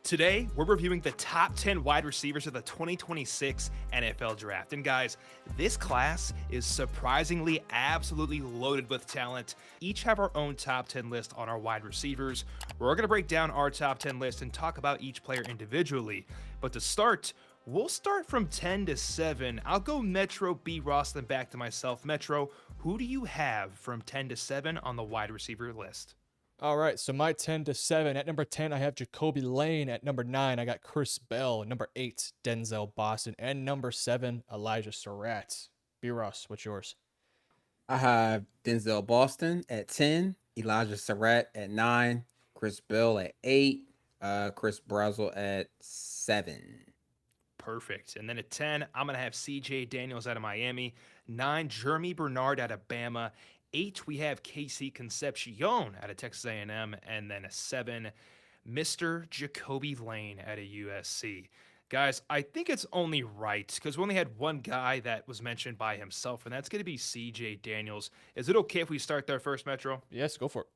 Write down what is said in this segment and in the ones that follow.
Today, we're reviewing the top 10 wide receivers of the 2026 NFL Draft. And guys, this class is surprisingly absolutely loaded with talent. Each have our own top 10 list on our wide receivers. We're going to break down our top 10 list and talk about each player individually. But to start, we'll start from 10 to 7. I'll go Metro, B. Ross, then back to myself. Metro, who do you have from 10 to 7 on the wide receiver list? All right, so my 10 to 7. At number 10, I have Jacoby Lane. At number 9, I got Chris Bell. Number 8, Denzel Boston. And number 7, Elijah Surratt. B. Ross, what's yours? I have Denzel Boston at 10, Elijah Surratt at 9, Chris Bell at 8, Chris Brazel at 7. Perfect. And then at 10, I'm going to have CJ Daniels out of Miami. 9, Jeremy Bernard out of Bama. 8, we have Casey Concepcion out of Texas A&M. And then a 7, Mr. Jacoby Lane out of USC. Guys, I think it's only right because we only had one guy that was mentioned by himself, and that's going to be CJ Daniels. Is it okay if we start there first, Metro? Yes, go for it.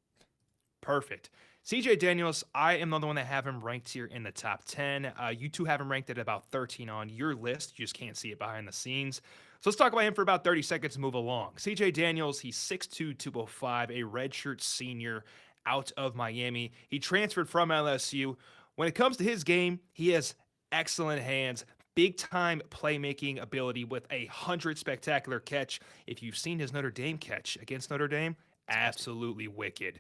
Perfect. CJ Daniels, I am the one that have him ranked here in the top 10. You two have him ranked at about 13 on your list. You just can't see it behind the scenes. So let's talk about him for about 30 seconds and move along. CJ Daniels, he's 6'2, 205, a redshirt senior out of Miami. He transferred from LSU. When it comes to his game, he has excellent hands, big time playmaking ability with 100 spectacular catch. If you've seen his Notre Dame catch against Notre Dame, absolutely wicked.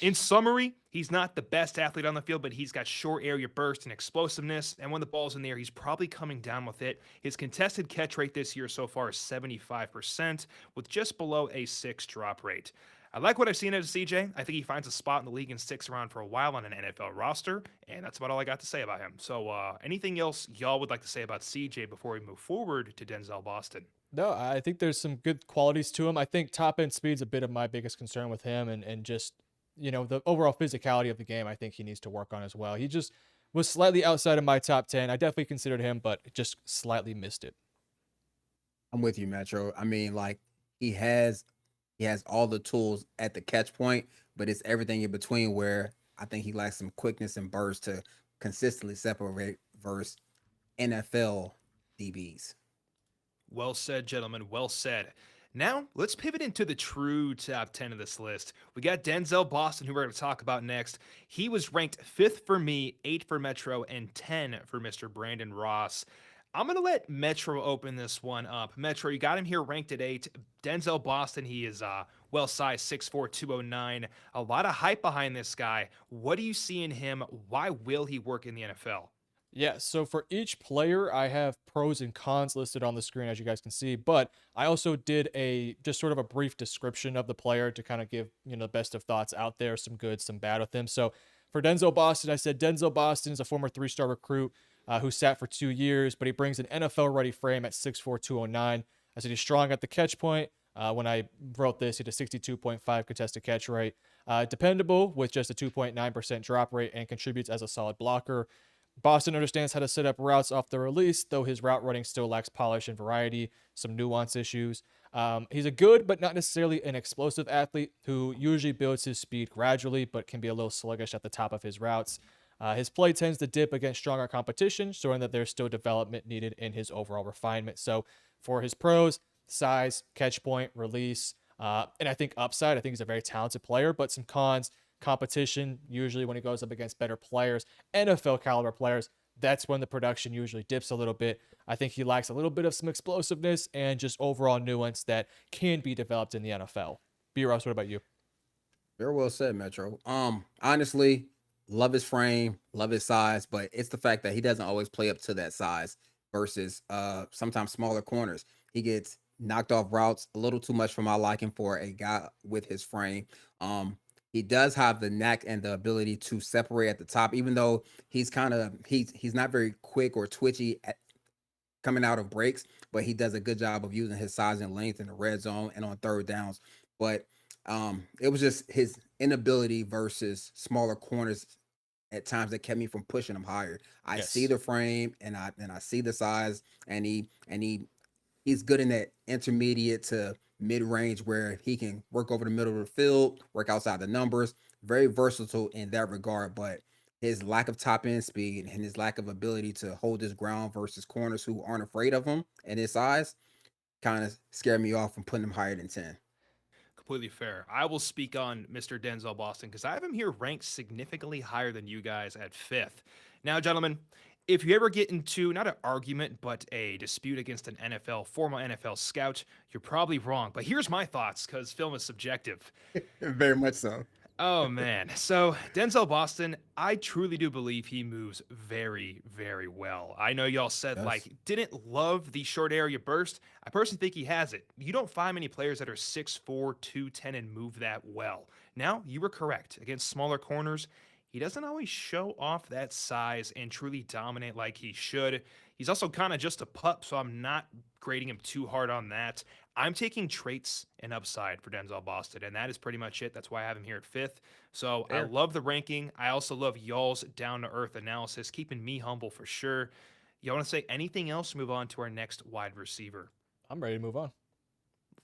In summary, he's not the best athlete on the field, but he's got short area burst and explosiveness. And when the ball's in the air, he's probably coming down with it. His contested catch rate this year so far is 75%, with just below a 6 drop rate. I like what I've seen out of CJ. I think he finds a spot in the league and sticks around for a while on an NFL roster. And that's about all I got to say about him. So, anything else y'all would like to say about CJ before we move forward to Denzel Boston? No, I think there's some good qualities to him. I think top end speed's a bit of my biggest concern with him and just, the overall physicality of the game, I think he needs to work on as well. He just was slightly outside of my top 10. I definitely considered him, but just slightly missed it. I'm with you, Metro. I mean, like he has he has all the tools at the catch point, but it's everything in between where I think he lacks some quickness and burst to consistently separate versus NFL DBs. Well said, gentlemen. Well said. Now, let's pivot into the true top 10 of this list. We got Denzel Boston, who we're going to talk about next. He was ranked 5th for me, 8 for Metro, and 10 for Mr. Brandon Ross. I'm going to let Metro open this one up. Metro, you got him here ranked at 8. Denzel Boston, he is well sized, 6'4, 209. A lot of hype behind this guy. What do you see in him? Why will he work in the NFL? Yeah, so for each player, I have pros and cons listed on the screen, as you guys can see, but I also did a just sort of a brief description of the player to kind of give, the best of thoughts out there, some good, some bad with him. So for Denzel Boston, I said Denzel Boston is a former 3-star recruit who sat for 2 years, but he brings an NFL ready frame at 6'4, 209. I said he's strong at the catch point. When I wrote this, he had a 62.5 contested catch rate. Dependable with just a 2.9% drop rate and contributes as a solid blocker. Boston understands how to set up routes off the release, though his route running still lacks polish and variety, some nuance issues. He's a good, but not necessarily an explosive athlete who usually builds his speed gradually, but can be a little sluggish at the top of his routes. His play tends to dip against stronger competition, showing that there's still development needed in his overall refinement. So for his pros, size, catch point, release, and I think upside, I think he's a very talented player, but some cons, competition, usually when he goes up against better players, NFL caliber players, that's when the production usually dips a little bit. I think he lacks a little bit of some explosiveness and just overall nuance that can be developed in the NFL. B. Ross, what about you? Very well said, Metro. Honestly, love his frame, love his size, but it's the fact that he doesn't always play up to that size versus sometimes smaller corners. He gets knocked off routes a little too much for my liking for a guy with his frame. He does have the knack and the ability to separate at the top, even though he's not very quick or twitchy at coming out of breaks, but he does a good job of using his size and length in the red zone and on third downs. But it was just his inability versus smaller corners at times that kept me from pushing him higher. I see Yes. the frame and I see the size, and he's good in that intermediate to mid range where he can work over the middle of the field, work outside the numbers. Very versatile in that regard, but his lack of top end speed and his lack of ability to hold his ground versus corners who aren't afraid of him and his size kind of scared me off from putting him higher than 10. Completely fair. I will speak on Mr. Denzel Boston because I have him here ranked significantly higher than you guys at fifth. Now, gentlemen, if you ever get into not an argument, but a dispute against an former NFL scout, you're probably wrong. But here's my thoughts because film is subjective. Very much so. Oh man. So Denzel Boston, I truly do believe he moves very, very well. I know y'all said Yes. like didn't love the short area burst. I personally think he has it. You don't find many players that are 6'4", 210 and move that well. Now, you were correct. Against smaller corners, he doesn't always show off that size and truly dominate like he should. He's also kind of just a pup, so I'm not grading him too hard on that. I'm taking traits and upside for Denzel Boston, and that is pretty much it. That's why I have him here at fifth. So I Fair. love the ranking. I also love y'all's down to earth analysis, keeping me humble for sure. Y'all want to say anything else? Move on to our next wide receiver. I'm ready to move on.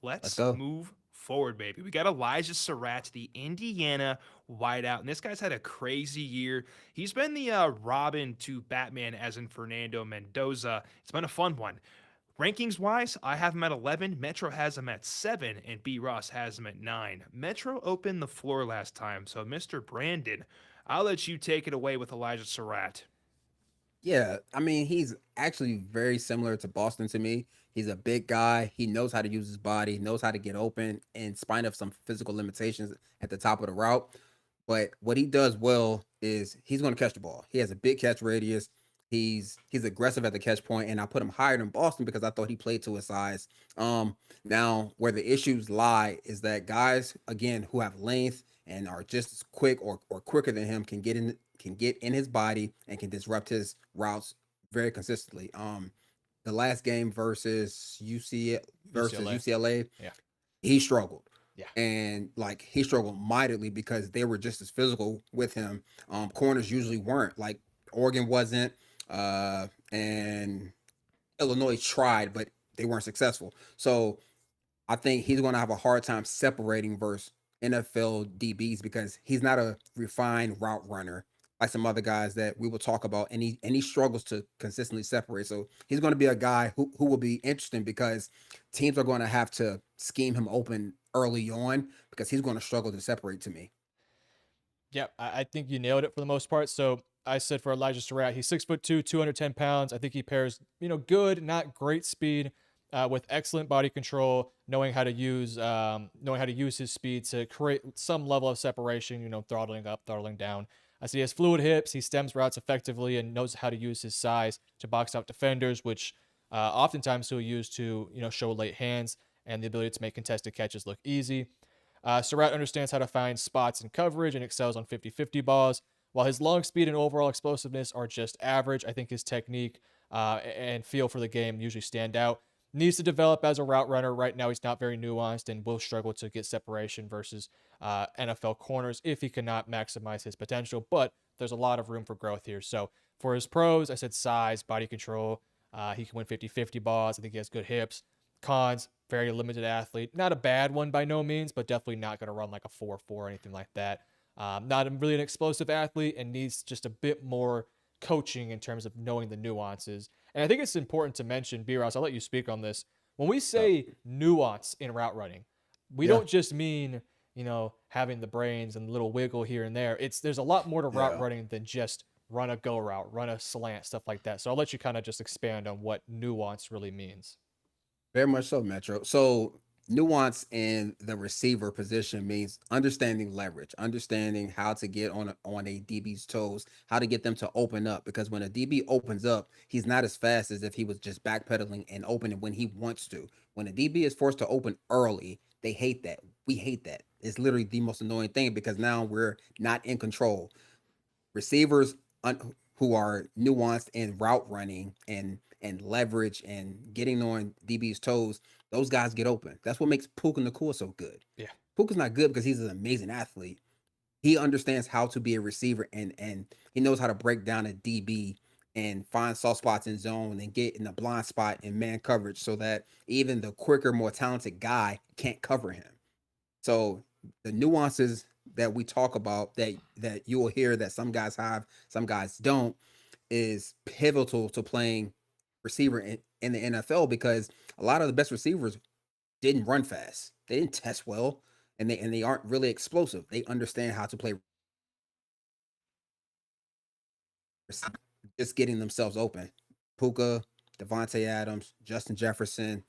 Let's Let's go. move forward, baby. We got Elijah Surratt, the Indiana wideout, and this guy's had a crazy year. He's been the Robin to Batman, as in Fernando Mendoza. It's been a fun one. Rankings wise, I have him at 11. Metro has him at 7, and B. Ross has him at 9. Metro opened the floor last time, so Mr. Brandon, I'll let you take it away with Elijah Surratt. Yeah, I mean, he's actually very similar to Boston to me. He's a big guy. He knows how to use his body, knows how to get open, in spite of some physical limitations at the top of the route. But what he does well is he's going to catch the ball. He has a big catch radius. He's aggressive at the catch point, and I put him higher than Boston because I thought he played to his size. Now where the issues lie is that guys again who have length and are just as quick or quicker than him can get in his body and can disrupt his routes very consistently. The last game versus UC versus UCLA. UCLA, Yeah. he struggled. Yeah. And like he struggled mightily because they were just as physical with him. Corners usually weren't. Like Oregon wasn't, and Illinois tried, but they weren't successful. So I think he's going to have a hard time separating versus NFL DBs because he's not a refined route runner like some other guys that we will talk about, and he struggles to consistently separate. So he's going to be a guy who will be interesting because teams are going to have to scheme him open early on because he's going to struggle to separate to me. Yeah, I think you nailed it for the most part. So I said for Elijah Surratt, he's 6'2", 210 pounds. I think he pairs, good, not great speed, with excellent body control, knowing how to use his speed to create some level of separation. Throttling up, throttling down. I see he has fluid hips. He stems routes effectively and knows how to use his size to box out defenders, which oftentimes he'll use to show late hands and the ability to make contested catches look easy. Surratt understands how to find spots in coverage and excels on 50-50 balls. While his long speed and overall explosiveness are just average, I think his technique and feel for the game usually stand out. Needs to develop as a route runner. Right now, he's not very nuanced and will struggle to get separation versus NFL corners if he cannot maximize his potential. But there's a lot of room for growth here. So for his pros, I said size, body control. He can win 50-50 balls. I think he has good hips. Cons, very limited athlete. Not a bad one by no means, but definitely not going to run like a 4.4 or anything like that. Not really an explosive athlete and needs just a bit more coaching in terms of knowing the nuances. And I think it's important to mention, B-Ross, I'll let you speak on this. When we say nuance in route running, we Yeah. don't just mean, having the brains and a little wiggle here and there. There's a lot more to route Yeah. running than just run a go route, run a slant, stuff like that. So I'll let you kind of just expand on what nuance really means. Very much so, Metro. So nuance in the receiver position means understanding leverage, understanding how to get on a DB's toes, how to get them to open up. Because when a DB opens up, he's not as fast as if he was just backpedaling and opening when he wants to. When a DB is forced to open early, they hate that. We hate that. It's literally the most annoying thing because now we're not in control. Receivers who are nuanced in route running and leverage and getting on DB's toes, those guys get open. That's what makes Puka Nakua so good. Yeah. Puka's not good because he's an amazing athlete. He understands how to be a receiver and he knows how to break down a DB and find soft spots in zone and get in the blind spot in man coverage so that even the quicker, more talented guy can't cover him. So the nuances that we talk about that you will hear that some guys have, some guys don't, is pivotal to playing receiver in the NFL because a lot of the best receivers didn't run fast. They didn't test well, and they aren't really explosive. They understand how to play just getting themselves open. Puka, Devontae Adams, Justin Jefferson.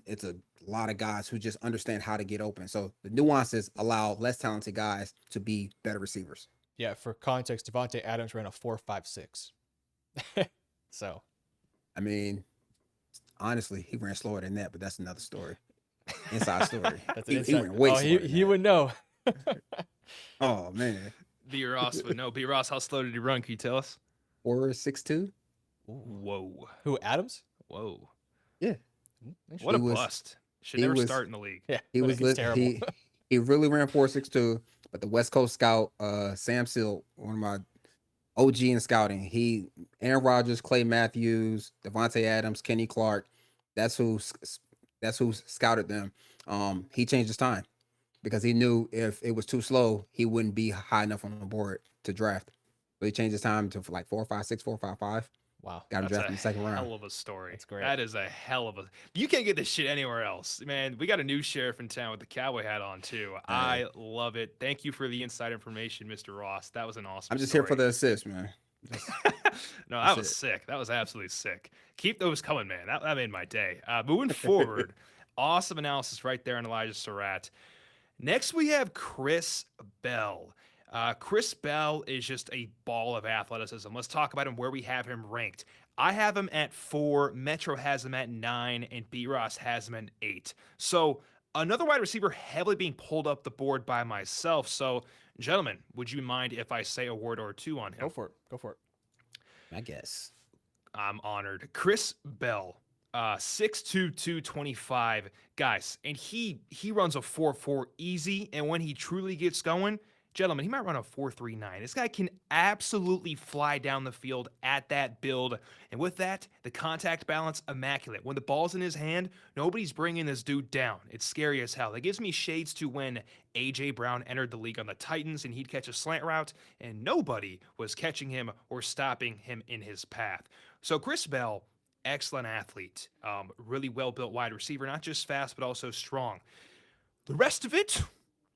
It's a lot of guys who just understand how to get open. So the nuances allow less talented guys to be better receivers. Yeah, for context, Devontae Adams ran a 4.56. So I mean, honestly, he ran slower than that, but that's another story. Inside story. that's He inside. ran way Oh, slower than he that. would know. Oh man, B. Ross would know. B. Ross, how slow did he run? Can you tell us? 4.62. Whoa. Who, Adams? Whoa. Yeah, What a He was- bust. Should he never was- start in the league. Yeah, he was he's terrible. he really ran 4.62. But the West Coast scout, Sam Seal, one of my OG in scouting, Aaron Rodgers, Clay Matthews, Devontae Adams, Kenny Clark. That's who scouted them. He changed his time because he knew if it was too slow, he wouldn't be high enough on the board to draft. So he changed his time to like 4.56, 4.55. Wow. Got him That's drafted in a the second round. hell of a story. That's great. That is a hell of a. You can't get this shit anywhere else, man. We got a new sheriff in town with the cowboy hat on too. I love it. Thank you for the inside information, Mr. Ross. That was an awesome. I'm just story. here for the assist, man. No, that That's was it. sick. That was absolutely sick. Keep those coming, man. That made my day. Moving forward, awesome analysis right there on Elijah Surratt. Next, we have Chris Bell. Chris Bell is just a ball of athleticism. Let's talk about him where we have him ranked. I have him at 4, Metro has him at 9, and B-Ross has him at 8. So another wide receiver heavily being pulled up the board by myself. So, gentlemen, would you mind if I say a word or two on him? Go for it. Go for it. I guess. I'm honored. Chris Bell, 6'2", 225, guys, and he runs a 4.4 easy, and when he truly gets going, gentlemen, he might run a 4.39. This guy can absolutely fly down the field at that build, and with that, the contact balance immaculate. When the ball's in his hand, nobody's bringing this dude down. It's scary as hell. It gives me shades to when A.J. Brown entered the league on the Titans, and he'd catch a slant route, and nobody was catching him or stopping him in his path. So Chris Bell, excellent athlete, really well-built wide receiver, not just fast, but also strong. The rest of it,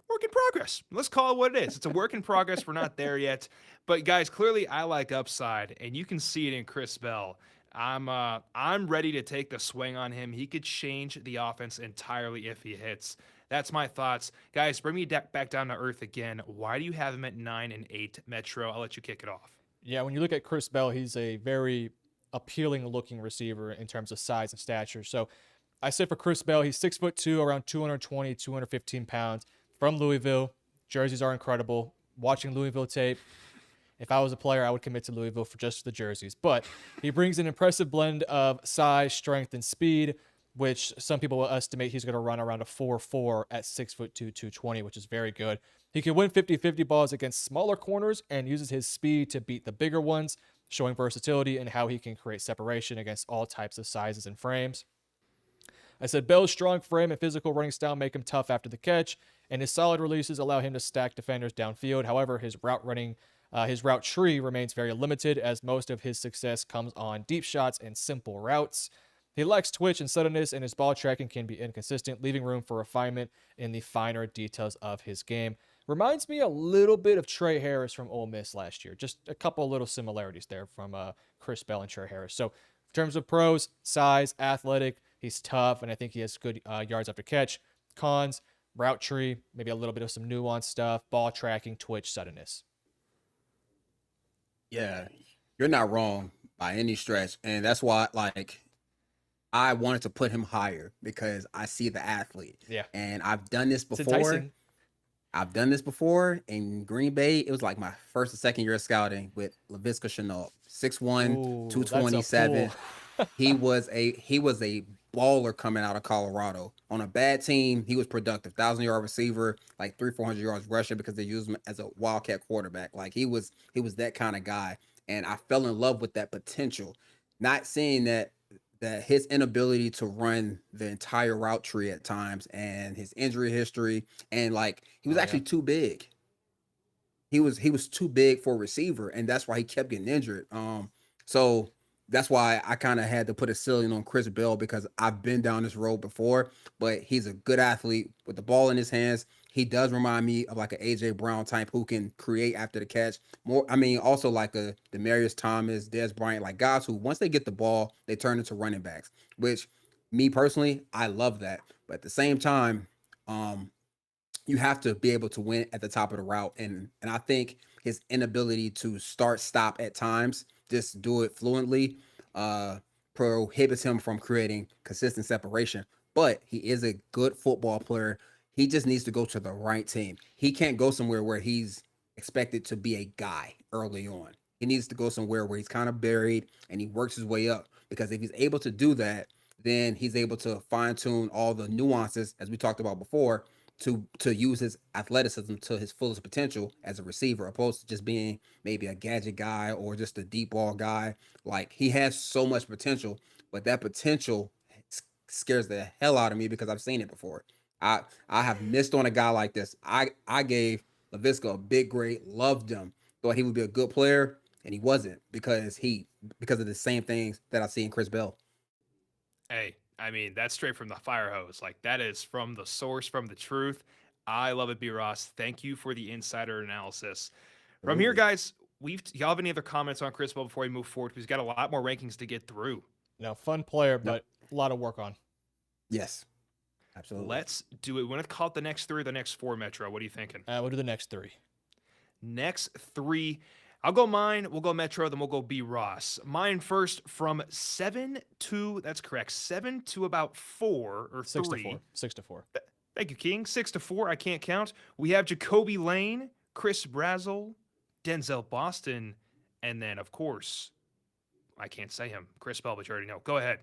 work in progress. Let's call it what it is. It's a work in progress. We're not there yet. But guys, clearly I like upside, and you can see it in Chris Bell. I'm ready to take the swing on him. He could change the offense entirely if he hits. That's my thoughts. Guys, bring me back down to earth again. Why do you have him at 9 and 8, Metro? I'll let you kick it off. Yeah, when you look at Chris Bell, he's a very appealing looking receiver in terms of size and stature. So I said for Chris Bell, he's 6'2", around 220, 215 pounds, from Louisville. Jerseys are incredible. Watching Louisville tape, if I was a player, I would commit to Louisville for just the jerseys. But he brings an impressive blend of size, strength, and speed, which some people will estimate he's going to run around a 4.4 at 6'2", 220, which is very good. He can win 50-50 balls against smaller corners and uses his speed to beat the bigger ones, showing versatility and how he can create separation against all types of sizes and frames. I said Bell's strong frame and physical running style make him tough after the catch, and his solid releases allow him to stack defenders downfield. However, his route tree remains very limited, as most of his success comes on deep shots and simple routes. He lacks twitch and suddenness, and his ball tracking can be inconsistent, leaving room for refinement in the finer details of his game. Reminds me a little bit of Trey Harris from Ole Miss last year. Just a couple little similarities there from Chris Bell and Trey Harris. So in terms of pros, size, athletic, he's tough, and I think he has good yards after catch. Cons, route tree, maybe a little bit of some nuanced stuff, ball tracking, twitch, suddenness. Yeah, you're not wrong by any stretch, and that's why I wanted to put him higher because I see the athlete. Yeah. And I've done this It's before. enticing. I've done this before in Green Bay. It was like my first and second year of scouting with Laviska Shenault, 6'1", Ooh, 227. that's a he was a baller coming out of Colorado. On a bad team, he was productive. 1,000-yard receiver, like 300-400 yards rushing because they used him as a wildcat quarterback. Like he was that kind of guy. And I fell in love with that potential. Not seeing that that his inability to run the entire route tree at times and his injury history, and like he was Oh yeah. actually too big. He was too big for a receiver, and that's why he kept getting injured. So that's why I kind of had to put a ceiling on Chris Bell because I've been down this road before. But he's a good athlete with the ball in his hands. He does remind me of like an AJ Brown type who can create after the catch. More, I mean, also like a Demarius Thomas, Des Bryant, like guys who once they get the ball, they turn into running backs. Which, me personally, I love that. But at the same time, um, you have to be able to win at the top of the route, and I think his inability to start stop at times, just do it fluently, uh prohibits him from creating consistent separation. But he is a good football player. He just needs to go to the right team. He can't go somewhere where he's expected to be a guy early on. He needs to go somewhere where he's kind of buried and he works his way up, because if he's able to do that, then he's able to fine tune all the nuances as we talked about before, to use his athleticism to his fullest potential as a receiver, opposed to just being maybe a gadget guy or just a deep ball guy. Like he has so much potential, but that potential scares the hell out of me because I've seen it before. I I have missed on a guy like this. I gave LaVisca a big grade, loved him, thought he would be a good player, and he wasn't because of the same things that I see in Chris Bell. Hey, I mean, that's straight from the fire hose. Like that is from the source, from the truth. I love it, B Ross. Thank you for the insider analysis. From here, Absolutely. guys, y'all have any other comments on Chris Bell before we move forward? Because we've got a lot more rankings to get through. Fun player, Nope. but a lot of work on. Yes, absolutely. Let's do it. We want to call it the next three or the next four, Metro. What are you thinking? We'll do the next three. Next three. I'll go mine. We'll go Metro. Then we'll go B Ross. Mine first from 7 to, that's correct, 7 to about 4 or 6 to 3. 4. 6 to 4. Thank you, King. 6 to 4. I can't count. We have Jacoby Lane, Chris Brazel, Denzel Boston, and then, of course, I can't say him. Chris Bell, but you already know. Go ahead.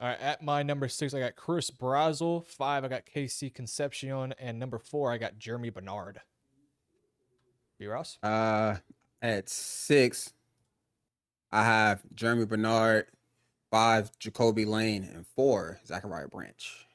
All right, at my number 6, I got Chris Brazel. 5, I got KC Concepcion, and number 4, I got Jeremy Bernard. B Ross. At 6, I have Jeremy Bernard, 5, Jacoby Lane, and 4, Zachariah Branch.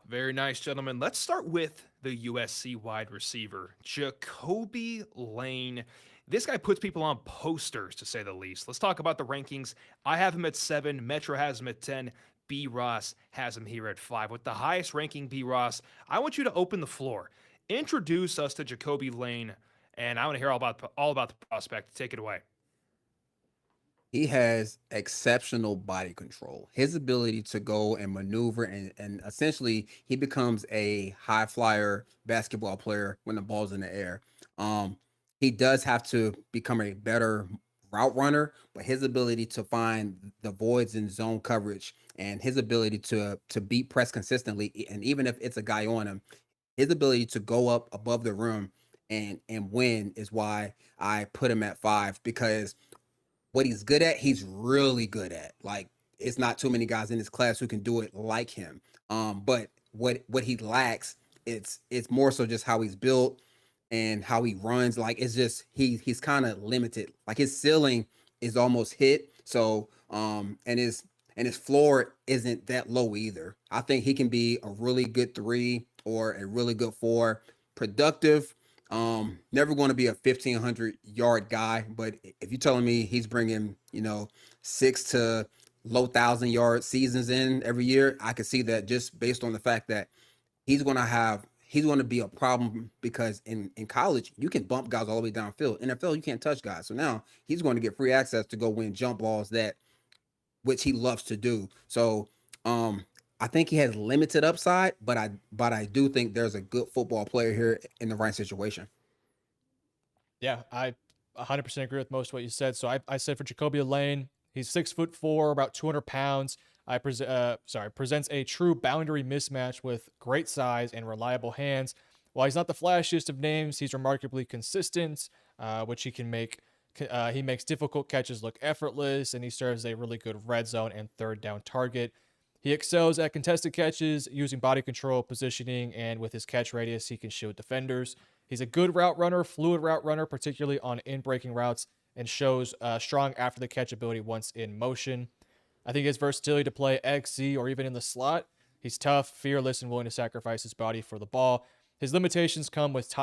Very nice, gentlemen. Let's start with the USC wide receiver, Jacoby Lane. This guy puts people on posters, to say the least. Let's talk about the rankings. I have him at 7. Metro has him at 10. B. Ross has him here at 5. With the highest ranking, B. Ross, I want you to open the floor. Introduce us to Jacoby Lane, and I want to hear all about the prospect. Take it away. He has exceptional body control. His ability to go and maneuver, and essentially he becomes a high flyer basketball player when the ball's in the air. Um, he does have to become a better route runner, but his ability to find the voids in zone coverage and his ability to beat press consistently, and even if it's a guy on him, his ability to go up above the rim and win is why I put him at 5, because what he's good at, he's really good at. Like it's not too many guys in his class who can do it like him. But what he lacks, it's more so just how he's built and how he runs. Like it's just he's kind of limited. Like his ceiling is almost hit. So and his floor isn't that low either. I think he can be a really good 3 or a really good 4. Productive, never going to be a 1,500-yard guy, but if you're telling me he's bringing, 6 to low 1,000-yard seasons in every year, I could see that just based on the fact that he's going to be a problem, because in college you can bump guys all the way downfield. NFL, you can't touch guys. So now he's going to get free access to go win jump balls, that which he loves to do. So I think he has limited upside, but I do think there's a good football player here in the right situation. Yeah, I 100% agree with most of what you said. So I said for Jacoby Lane, he's 6'4", about 200 pounds. Presents a true boundary mismatch with great size and reliable hands. While he's not the flashiest of names, he's remarkably consistent, which he can make. He makes difficult catches look effortless, and he serves a really good red zone and third down target. He excels at contested catches using body control, positioning, and with his catch radius, he can shield defenders. He's a good route runner, fluid route runner, particularly on in-breaking routes, and shows strong after-the-catch ability once in motion. I think his versatility to play X, Z, or even in the slot, he's tough, fearless, and willing to sacrifice his body for the ball. His limitations come with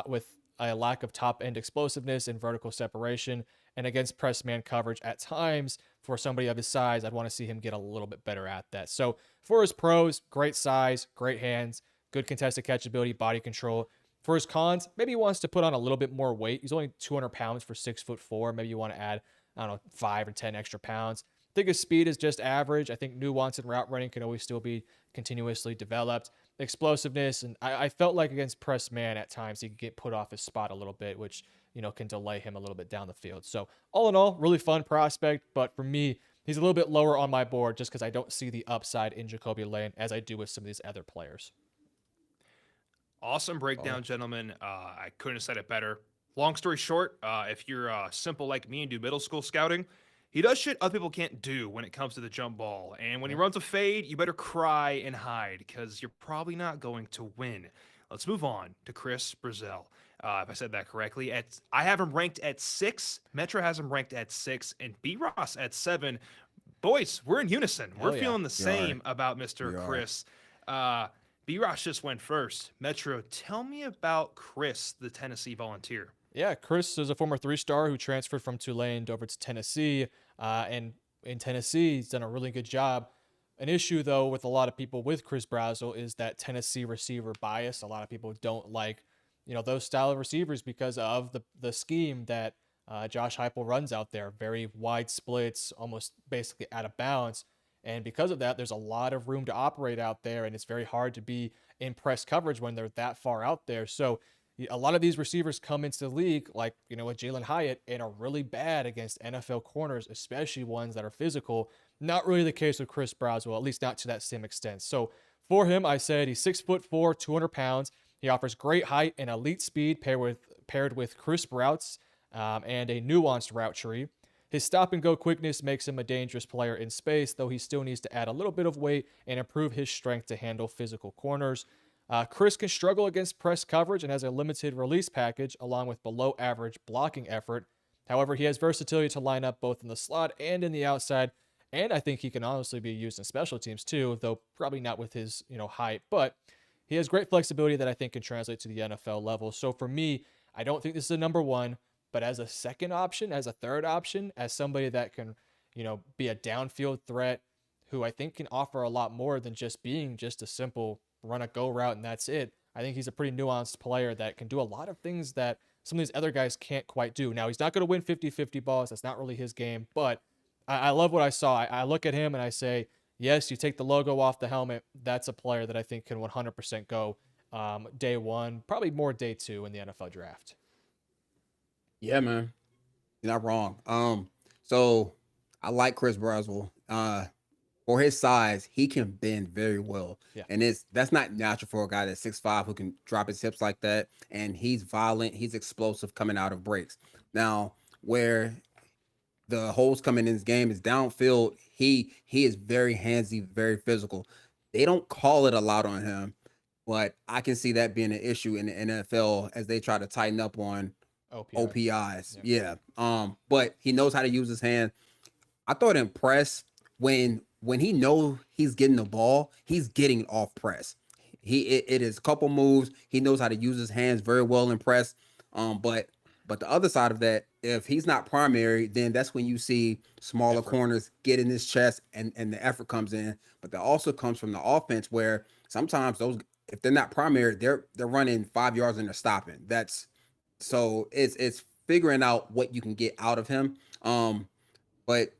a lack of top-end explosiveness and vertical separation, and against press man coverage at times, for somebody of his size, I'd want to see him get a little bit better at that. So for his pros, great size, great hands, good contested catchability, body control. For his cons, maybe he wants to put on a little bit more weight. He's only 200 pounds for 6'4". Maybe you want to add, I don't know, 5 or 10 extra pounds. I think his speed is just average. I think nuance and route running can always still be continuously developed. Explosiveness, and I felt like against press man at times he could get put off his spot a little bit, which can delay him a little bit down the field. So all in all, really fun prospect, but for me, he's a little bit lower on my board just because I don't see the upside in Jacoby Lane as I do with some of these other players. Awesome breakdown, gentlemen. I couldn't have said it better. Long story short, if you're simple like me and do middle school scouting, he does shit other people can't do when it comes to the jump ball. And when he runs a fade, you better cry and hide because you're probably not going to win. Let's move on to Chris Brazil. If I said that correctly, I have him ranked at 6. Metro has him ranked at 6, and B Ross at 7. Boys, we're in unison. Hell We're yeah. feeling the We same about Mr. We are. Chris. B Ross just went first. Metro, tell me about Chris, the Tennessee Volunteer. Yeah, Chris is a former 3-star who transferred from Tulane over to Tennessee. And in Tennessee, he's done a really good job. An issue, though, with a lot of people with Chris Brazzell is that Tennessee receiver bias. A lot of people don't like, those style of receivers because of the scheme that Josh Heupel runs out there. Very wide splits, almost basically out of bounds. And because of that, there's a lot of room to operate out there, and it's very hard to be in press coverage when they're that far out there. So a lot of these receivers come into the league, like, with Jalen Hyatt, and are really bad against NFL corners, especially ones that are physical. Not really the case with Chris Braswell, at least not to that same extent. So for him, I said he's 6'4", 200 pounds. He offers great height and elite speed paired with crisp routes and a nuanced route tree. His stop-and-go quickness makes him a dangerous player in space, though he still needs to add a little bit of weight and improve his strength to handle physical corners. Chris can struggle against press coverage and has a limited release package, along with below-average blocking effort. However, he has versatility to line up both in the slot and in the outside, and I think he can honestly be used in special teams too, though probably not with his height. But he has great flexibility that I think can translate to the NFL level. So for me, I don't think this is a number 1. But as a second option, as a third option, as somebody that can, be a downfield threat who I think can offer a lot more than just being just a simple run a go route and that's it. I think he's a pretty nuanced player that can do a lot of things that some of these other guys can't quite do. Now, he's not going to win 50-50 balls. That's not really his game. But I love what I saw. I look at him and I say, yes, you take the logo off the helmet. That's a player that I think can 100% go day 1, probably more day 2 in the NFL draft. Yeah, man. You're not wrong. So I like Chris Braswell. For his size, he can bend very well. Yeah. And that's not natural for a guy that's 6'5" who can drop his hips like that. And he's violent, he's explosive coming out of breaks. Now, where the holes coming in his game is downfield, he is very handsy, very physical. They don't call it a lot on him, but I can see that being an issue in the NFL as they try to tighten up on OPIs. Yeah. But he knows how to use his hand. I thought in press, when he knows he's getting the ball, he's getting it off press. It is a couple moves. He knows how to use his hands very well in press. But the other side of that, if he's not primary, then that's when you see smaller corners get in his chest and the effort comes in. But that also comes from the offense where sometimes those, if they're not primary, they're running 5 yards and they're stopping. So it's figuring out what you can get out of him. But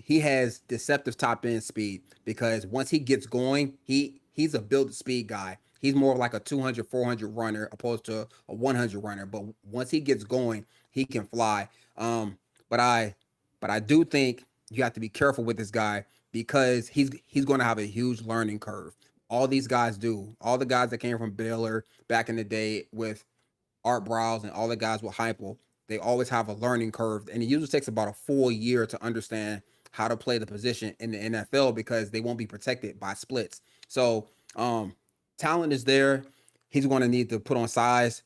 he has deceptive top end speed because once he gets going, he's a build speed guy. He's more like a 200, 400 runner opposed to a 100 runner. But once he gets going, he can fly. But I do think you have to be careful with this guy because he's going to have a huge learning curve. All these guys do. All the guys that came from Baylor back in the day with Art Browse and all the guys with Heupel, they always have a learning curve, and it usually takes about a full year to understand how to play the position in the NFL because they won't be protected by splits. So talent is there. He's going to need to put on size.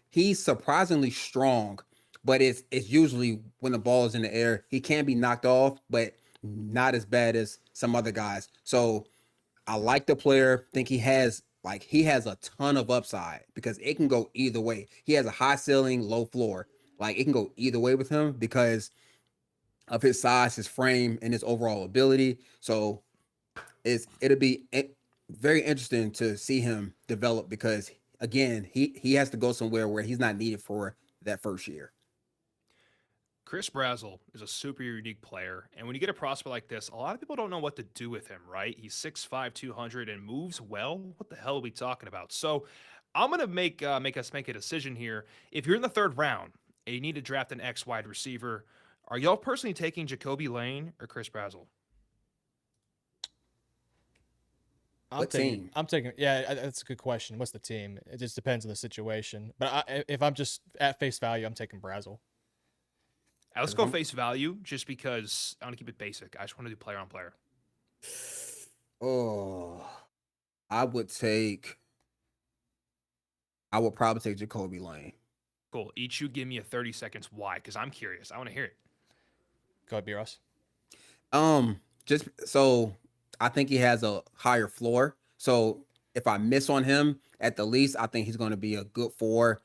He's surprisingly strong, but it's usually when the ball is in the air, he can be knocked off, but not as bad as some other guys. So I like the player. Think he has a ton of upside because it can go either way. He has a high ceiling, low floor. Like it can go either way with him because of his size, his frame, and his overall ability. So it'll be very interesting to see him develop because again, he has to go somewhere where he's not needed for that first year. Chris Brazzell is a super unique player, and when you get a prospect like this, a lot of people don't know what to do with him, right? He's 6'5", 200, and moves well. What the hell are we talking about? So I'm gonna make us make a decision here. If you're in the third round and you need to draft an X wide receiver, are y'all personally taking Jacoby Lane or Chris Brazzell? What team? I'm taking. Yeah, that's a good question. What's the team? It just depends on the situation. But if I'm just at face value, I'm taking Brazel. Let's Because go I'm face value, just because I want to keep it basic. I just want to do player on player. oh, I would take. I would probably take Jacoby Lane. Cool. Each you give me a 30 seconds why, because I'm curious. I want to hear it. Go ahead, B. Ross. Just so I think he has a higher floor. So if I miss on him at the least, I think he's going to be a good four.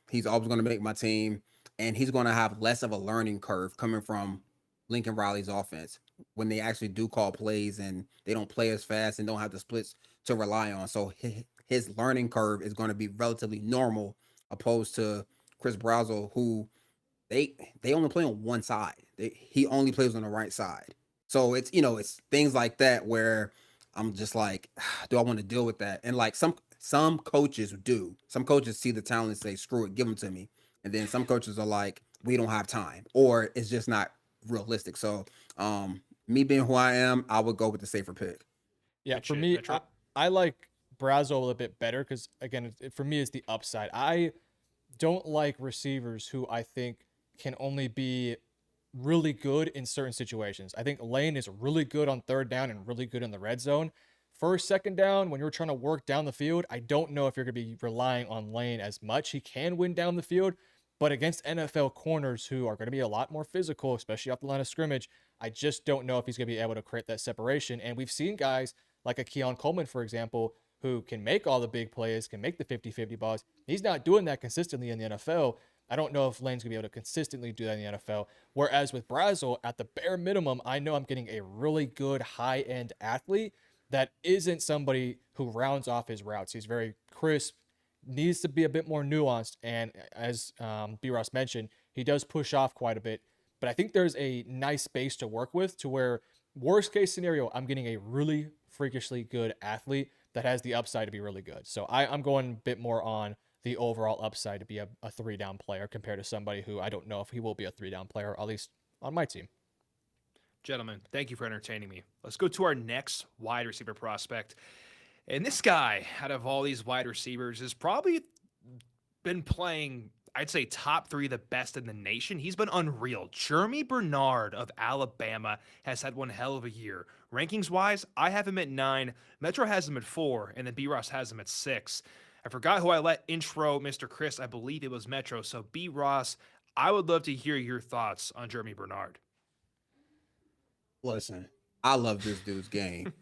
He's always going to make my team, and he's going to have less of a learning curve coming from Lincoln Riley's offense when they actually do call plays and they don't play as fast and don't have the splits to rely on. So his learning curve is going to be relatively normal opposed to Chris Brazel, who they only play on one side. He only plays on the right side. So it's things like that where I'm just like, do I want to deal with that? And like some coaches do. Some coaches see the talent and say, screw it, give them to me. And then some coaches are like, we don't have time, or it's just not realistic. So me being who I am, I would go with the safer pick. Yeah, Good for shit, me, Metro. I like Brazel a little bit better because again, for me, it's the upside. I don't like receivers who I think can only be really good in certain situations. I think Lane is really good on third down and really good in the red zone. First, second down, when you're trying to work down the field, I don't know if you're going to be relying on Lane as much. He can win down the field, but against NFL corners who are going to be a lot more physical, especially off the line of scrimmage, I just don't know if he's going to be able to create that separation. And we've seen guys like a Keon Coleman, for example, who can make all the big plays, can make the 50-50 balls. He's not doing that consistently in the NFL. I don't know if Lane's going to be able to consistently do that in the NFL. Whereas with Brazel, at the bare minimum, I know I'm getting a really good high-end athlete that isn't somebody who rounds off his routes. He's very crisp, needs to be a bit more nuanced. And as B. Ross mentioned, he does push off quite a bit. But I think there's a nice base to work with to where, worst case scenario, I'm getting a really freakishly good athlete that has the upside to be really good. So I'm going a bit more on the overall upside to be a three down player compared to somebody who I don't know if he will be a three down player, at least on my team. Gentlemen, thank you for entertaining me. Let's go to our next wide receiver prospect. And this guy, out of all these wide receivers, has probably been playing, I'd say, top three, the best in the nation. He's been unreal. Jeremy Bernard of Alabama has had one hell of a year. Rankings wise, I have him at 9. Metro has him at 4, and then B Ross has him at 6. I forgot who I let intro Mr. Chris. I believe it was Metro. So B Ross, I would love to hear your thoughts on Jeremy Bernard. Listen, I love this dude's game.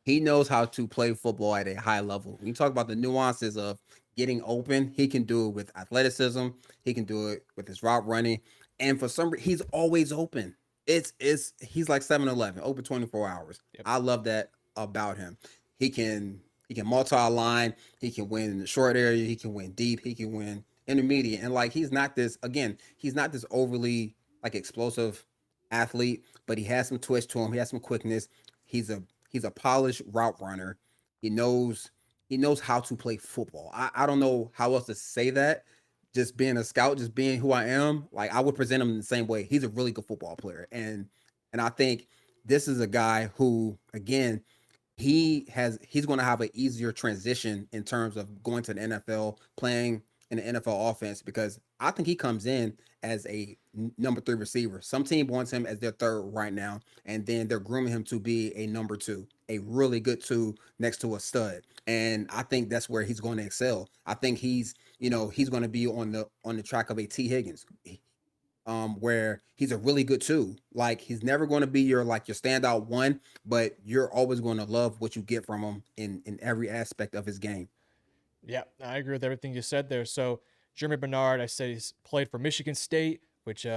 He knows how to play football at a high level. When you talk about the nuances of getting open, he can do it with athleticism. He can do it with his route running, and for some reason, he's always open. It's he's like 7-Eleven, open 24 hours. Yep. I love that about him. He can he can multi-line. He can win in the short area. He can win deep. He can win intermediate. And like he's not this again. He's not this overly like explosive athlete, but he has some twitch to him. He has some quickness. He's a he's a polished route runner. He knows he knows how to play football. I don't know how else to say that. Just being a scout, just being who I am, like I would present him in the same way. He's a really good football player. And I think this is a guy who, again, he's going to have an easier transition in terms of going to the NFL, playing in the NFL offense because I think he comes in as a number 3 receiver. Some team wants him as their third right now, and then they're grooming him to be a number 2, a really good 2 next to a stud. And I think that's where he's going to excel. I think he's going to be on the track of a T Higgins. where he's a really good two. Like he's never going to be your standout one, but you're always going to love what you get from him in every aspect of his game. Yeah, I agree with everything you said there. So Jeremy Bernard, I said he's played for Michigan State, which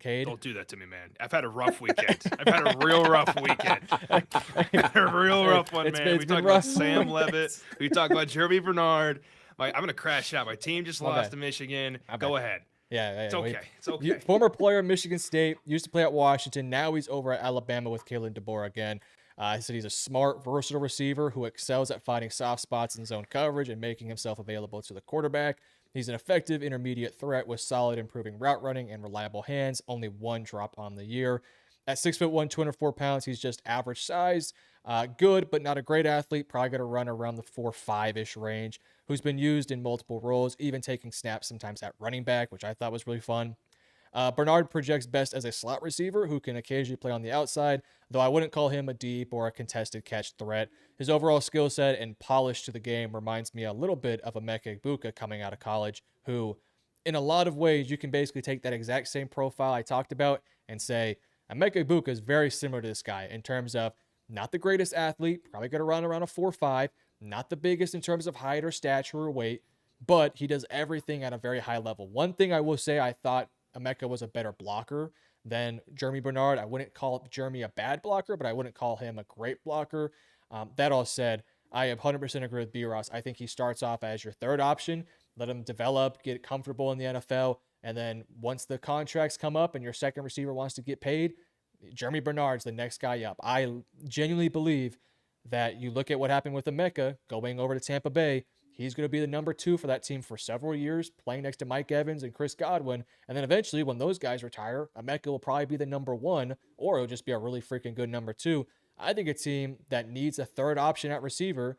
Cade. Don't do that to me, man. I've had a rough weekend. I've had a real rough weekend. A real rough one, man. We Been talked about rough. Sam Levitt. We talked about Jeremy Bernard. I'm going to crash out. My team just My lost bad. to Michigan. My Go bad. ahead. Yeah, It's okay. It's okay. Former player of Michigan State, used to play at Washington. Now he's over at Alabama with Kalen DeBoer again. He said he's a smart, versatile receiver who excels at finding soft spots in zone coverage and making himself available to the quarterback. He's an effective intermediate threat with solid improving route running and reliable hands. Only one drop on the year. At 6'1", 204 pounds, he's just average size. Good, but not a great athlete. Probably going to run around the 4.5-ish range. Who's been used in multiple roles, even taking snaps sometimes at running back, which I thought was really fun. Bernard projects best as a slot receiver who can occasionally play on the outside, though I wouldn't call him a deep or a contested catch threat. His overall skill set and polish to the game reminds me a little bit of Emeka Egbuka coming out of college, who, in a lot of ways, you can basically take that exact same profile I talked about and say, Emeka Egbuka is very similar to this guy in terms of not the greatest athlete, probably going to run around a 4.5, not the biggest in terms of height or stature or weight, but he does everything at a very high level. One thing I will say, I thought Emeka was a better blocker than Jeremy Bernard. I wouldn't call Jeremy a bad blocker, but I wouldn't call him a great blocker. That all said, I 100% agree with B-Ross. I think he starts off as your third option. Let him develop, get comfortable in the NFL, and then once the contracts come up and your second receiver wants to get paid, Jeremy Bernard's the next guy up. I genuinely believe that you look at what happened with Emeka going over to Tampa Bay. He's going to be the number 2 for that team for several years, playing next to Mike Evans and Chris Godwin. And then eventually, when those guys retire, Emeka will probably be the number 1, or it'll just be a really freaking good number 2. I think a team that needs a third option at receiver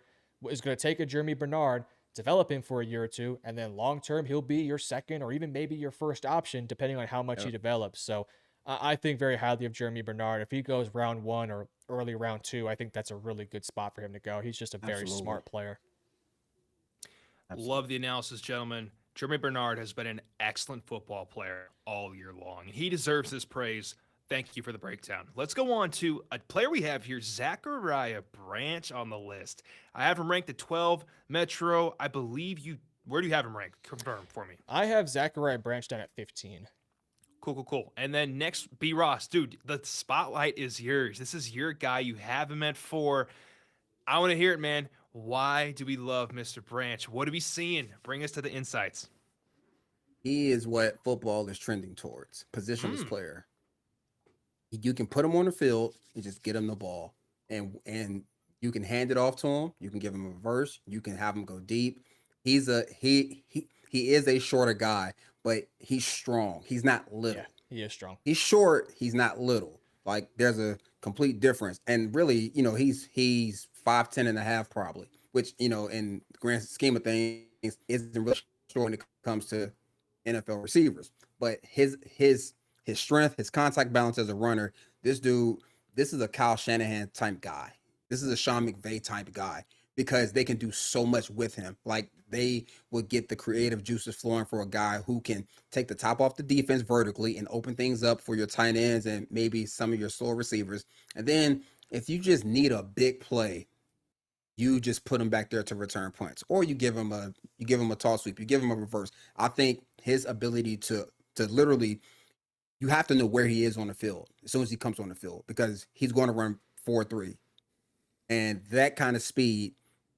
is going to take a Jeremy Bernard, develop him for a year or two, and then long term, he'll be your second or even maybe your first option, depending on how much he develops. So I think very highly of Jeremy Bernard. If he goes round 1 or early round 2, I think that's a really good spot for him to go. He's just a very smart player. Love the analysis, gentlemen. Jeremy Bernard has been an excellent football player all year long. He deserves this praise. Thank you for the breakdown. Let's go on to a player we have here, Zachariah Branch on the list. I have him ranked at 12. Metro, I believe you. Where do you have him ranked? Confirm for me. I have Zachariah Branch down at 15. Cool. And then next, B. Ross. Dude, the spotlight is yours. This is your guy. You have him at 4. I want to hear it, man. Why do we love Mr. Branch? What are we seeing? Bring us to the insights. He is what football is trending towards. Positionless player. You can put him on the field and just get him the ball. And you can hand it off to him. You can give him a reverse. You can have him go deep. He is a shorter guy, but he's strong. He's not little. Yeah, he is strong. He's short. He's not little. Like there's a complete difference. And really, he's 5'10" and a half probably, which, in the grand scheme of things isn't really short when it comes to NFL receivers. But his strength, his contact balance as a runner, this is a Kyle Shanahan type guy. This is a Sean McVay type guy because they can do so much with him. Like they will get the creative juices flowing for a guy who can take the top off the defense vertically and open things up for your tight ends and maybe some of your slower receivers. And then if you just need a big play, you just put him back there to return punts, or you give him a toss sweep, you give him a reverse. I think his ability to literally, you have to know where he is on the field as soon as he comes on the field because he's going to run 4.3, and that kind of speed.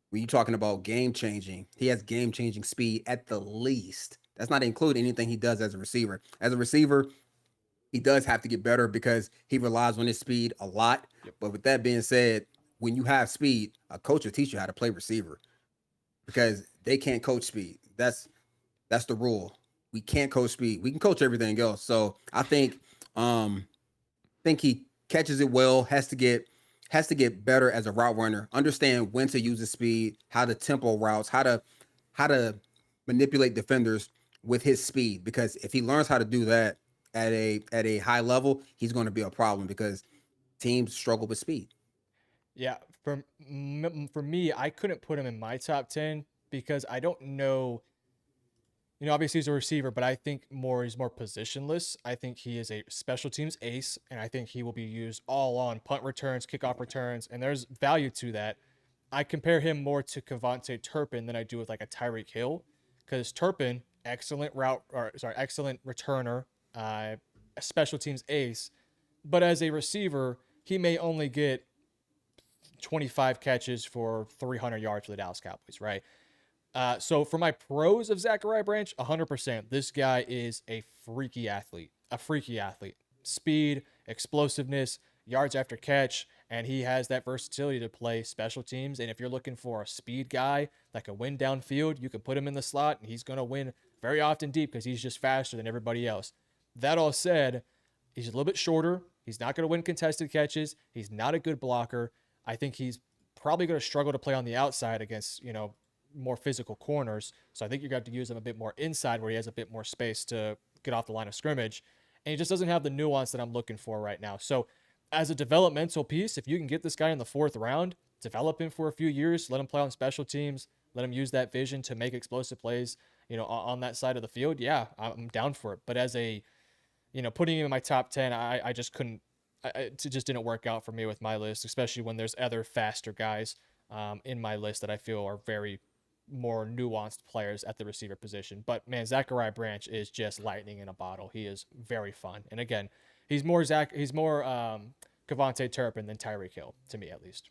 When you're talking about game changing, he has game changing speed at the least. That's not including anything he does as a receiver. As a receiver, he does have to get better because he relies on his speed a lot. Yep. But with that being said, when you have speed, a coach will teach you how to play receiver because they can't coach speed. That's the rule. We can't coach speed. We can coach everything else. So I think he catches it well, has to get better as a route runner, understand when to use his speed, how to tempo routes, how to manipulate defenders with his speed. Because if he learns how to do that at a high level, he's going to be a problem because teams struggle with speed. Yeah, for me, I couldn't put him in my top 10 because I don't know Obviously he's a receiver, but I think he's more positionless. I think he is a special teams ace, and I think he will be used all on punt returns, kickoff returns, and there's value to that. I compare him more to Cavante Turpin than I do with like a Tyreek Hill, because Turpin, excellent returner, a special teams ace, but as a receiver, he may only get 25 catches for 300 yards for the Dallas Cowboys, right? So for my pros of Zachariah Branch, 100%, this guy is a freaky athlete, speed, explosiveness, yards after catch, and he has that versatility to play special teams. And if you're looking for a speed guy that can win downfield, you can put him in the slot, and he's going to win very often deep because he's just faster than everybody else. That all said, he's a little bit shorter. He's not going to win contested catches. He's not a good blocker. I think he's probably going to struggle to play on the outside against, more physical corners. So I think you're going to have to use him a bit more inside where he has a bit more space to get off the line of scrimmage. And he just doesn't have the nuance that I'm looking for right now. So as a developmental piece, if you can get this guy in the 4th round, develop him for a few years, let him play on special teams, let him use that vision to make explosive plays, on that side of the field, yeah, I'm down for it. But as a, putting him in my top 10, I just couldn't, it just didn't work out for me with my list, especially when there's other faster guys in my list that I feel are very more nuanced players at the receiver position. But man, Zachariah Branch is just lightning in a bottle. He is very fun. And again, he's more Cavante Turpin than Tyreek Hill, to me at least.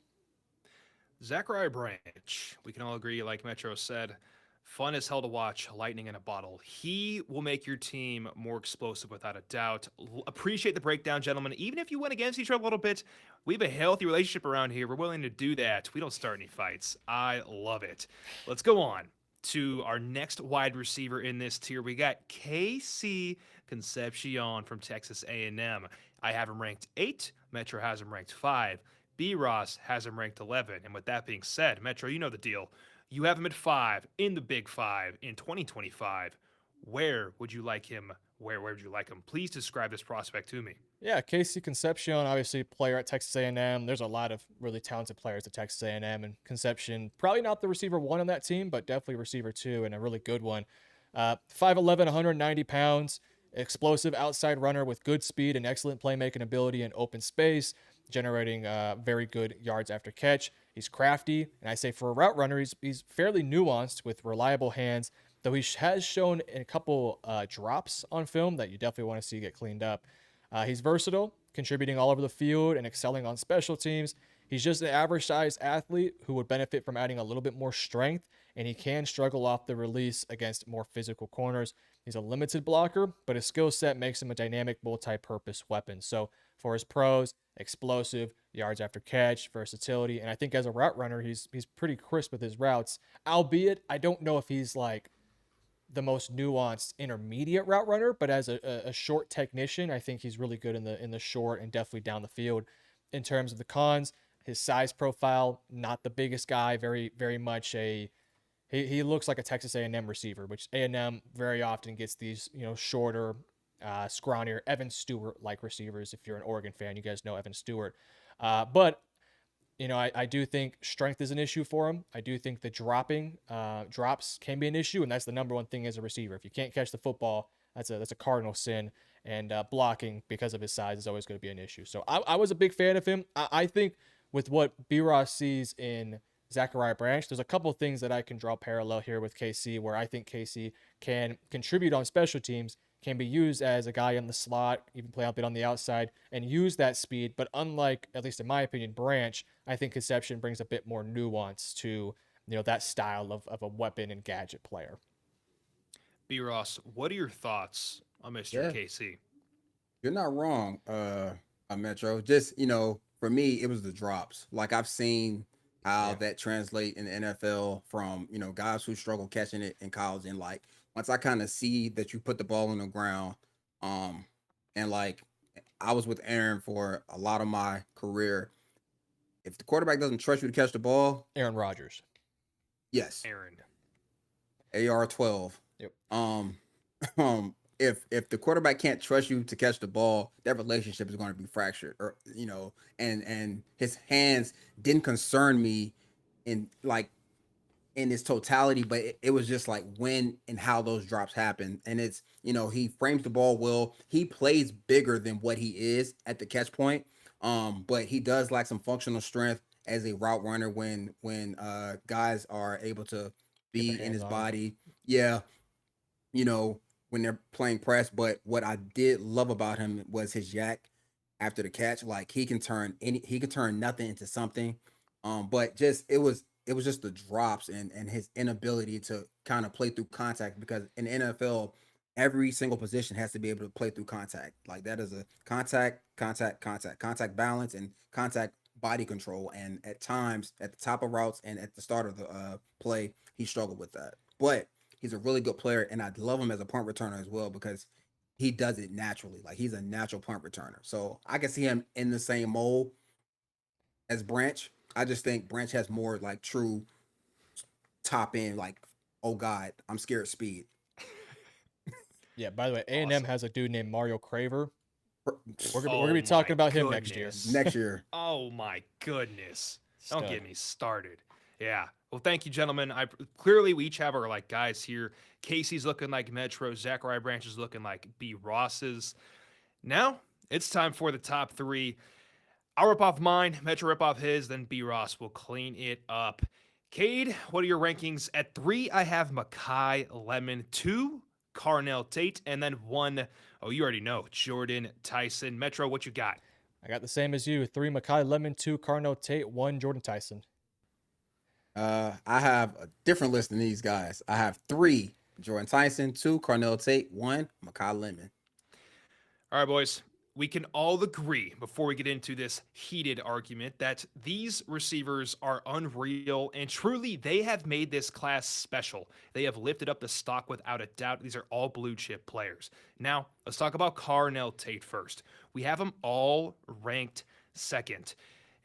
Zachariah Branch, we can all agree, like Metro said, fun as hell to watch, lightning in a bottle. He will make your team more explosive without a doubt. Appreciate the breakdown, gentlemen. Even if you went against each other a little bit, we have a healthy relationship around here. We're willing to do that. We don't start any fights. I love it. Let's go on to our next wide receiver in this tier. We got KC Concepcion from Texas A&M. I have him ranked 8. Metro has him ranked 5. B. Ross has him ranked 11. And with that being said, Metro, you know the deal. You have him at 5 in the Big 5 in 2025. Where would you like him? Where would you like him? Please describe this prospect to me. Yeah, Casey Concepcion, obviously player at Texas A&M. There's a lot of really talented players at Texas A&M, and Concepcion, probably not the receiver 1 on that team, but definitely receiver 2 and a really good one. 5'11", 190 pounds, explosive outside runner with good speed and excellent playmaking ability in open space, generating very good yards after catch. He's crafty, and I say for a route runner, he's fairly nuanced with reliable hands, though he has shown in a couple drops on film that you definitely want to see get cleaned up. He's versatile, contributing all over the field and excelling on special teams. He's just an average-sized athlete who would benefit from adding a little bit more strength, and he can struggle off the release against more physical corners. He's a limited blocker, but his skill set makes him a dynamic multi-purpose weapon. So for his pros, explosive, yards after catch, versatility, and I think as a route runner, he's pretty crisp with his routes, albeit I don't know if he's like the most nuanced intermediate route runner, but as a short technician, I think he's really good in the short and definitely down the field. In terms of the cons, his size profile, not the biggest guy, very much he looks like a Texas A&M receiver, which A&M very often gets these, shorter, scrawnier Evan Stewart like receivers. If you're an Oregon fan, you guys know Evan Stewart. But I do think strength is an issue for him. I do think the drops can be an issue, and that's the number one thing as a receiver. If you can't catch the football, that's a cardinal sin. And blocking because of his size is always going to be an issue. So I was a big fan of him. I think with what B. Ross sees in Zachariah Branch, there's a couple of things that I can draw parallel here with KC, where I think KC can contribute on special teams, can be used as a guy in the slot, even play a bit on the outside, and use that speed. But unlike, at least in my opinion, Branch, I think Concepcion brings a bit more nuance to that style of a weapon and gadget player. B. Ross, what are your thoughts on Mr. Yeah, KC? you're not wrong, Metro. Just for me, it was the drops. Like I've seen how Yeah. that translate in the NFL from guys who struggle catching it in college, and like once I kind of see that you put the ball on the ground, um, and like I was with Aaron for a lot of my career. If the quarterback doesn't trust you to catch the ball, Aaron Rodgers. yes, Aaron. AR-12. Yep. Um, if the quarterback can't trust you to catch the ball, that relationship is going to be fractured, or and his hands didn't concern me in like in its totality, but it was just like when and how those drops happen. And it's, he frames the ball well. He plays bigger than what he is at the catch point. But he does lack some functional strength as a route runner when guys are able to Get their be in hands his on him. body. Yeah, when they're playing press. But what I did love about him was his yak after the catch. Like he can turn nothing into something. But just it was just the drops and his inability to kind of play through contact, because in the NFL, every single position has to be able to play through contact. Like that is a contact balance and contact body control. And at times at the top of routes and at the start of the play, he struggled with that. But he's a really good player, and I love him as a punt returner as well, because he does it naturally. Like he's a natural punt returner. So I can see him in the same mold as Branch. I just think Branch has more like true top end, like, oh God, I'm scared of speed. Yeah, by the way, A&M Awesome. has a dude named Mario Craver. We're gonna Oh be talking my about him next year. goodness. Next year. Oh my goodness. Don't Stud. get me started. Yeah. Well, thank you, gentlemen. I clearly we each have our like guys here. Casey's looking like Metro. Zachariah Branch is looking like B Ross's. Now it's time for the top three. I'll rip off mine, Metro rip off his, then B Ross will clean it up. Cade, what are your rankings? At 3, I have Makai Lemon. 2, Carnell Tate, and then 1, oh, you already know, Jordan Tyson. Metro, what you got? I got the same as you. 3 Makai Lemon, 2 Carnell Tate, 1 Jordan Tyson. I have a different list than these guys. I have 3 Jordan Tyson, 2 Carnell Tate, 1 Makai Lemon. All right, boys. We can all agree before we get into this heated argument that these receivers are unreal and truly they have made this class special. They have lifted up the stock without a doubt. These are all blue chip players. Now, let's talk about Carnell Tate first. We have them all ranked second.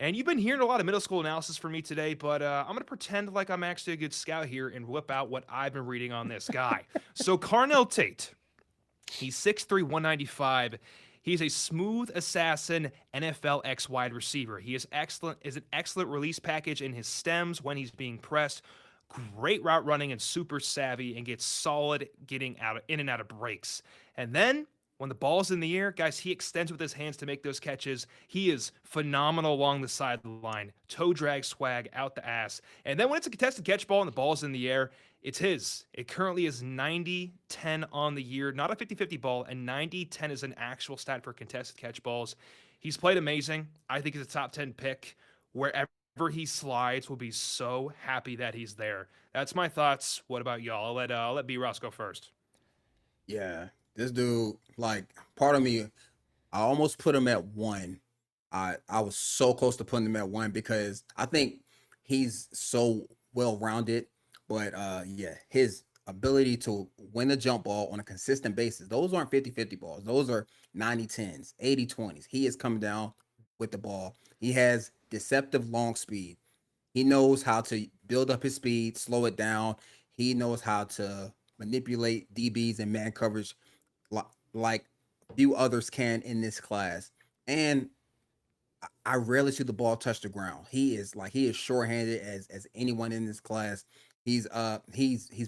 And you've been hearing a lot of middle school analysis from me today, but I'm going to pretend like I'm actually a good scout here and whip out what I've been reading on this guy. So, Carnell Tate. He's 6'3", 195. He's a smooth assassin NFL X wide receiver. He is an excellent release package in his stems when he's being pressed. Great route running and super savvy and gets solid getting in and out of breaks. And then when the ball's in the air, guys, he extends with his hands to make those catches. He is phenomenal along the sideline, toe drag swag out the ass. And then when it's a contested catch ball and the ball's in the air, it's his. It currently is 90-10 on the year, not a 50-50 ball, and 90-10 is an actual stat for contested catch balls. He's played amazing. I think he's a top 10 pick. Wherever he slides, we'll be so happy that he's there. That's my thoughts. What about y'all? I'll let B Ross go first. Yeah, this dude, like, part of me, I almost put him at 1. I was so close to putting him at 1, because I think he's so well rounded. But yeah, his ability to win the jump ball on a consistent basis, those aren't 50-50 balls. Those are 90-10s, 80-20s. He is coming down with the ball. He has deceptive long speed. He knows how to build up his speed, slow it down. He knows how to manipulate DBs and man coverage like few others can in this class. And I rarely see the ball touch the ground. He is short-handed as anyone in this class. He's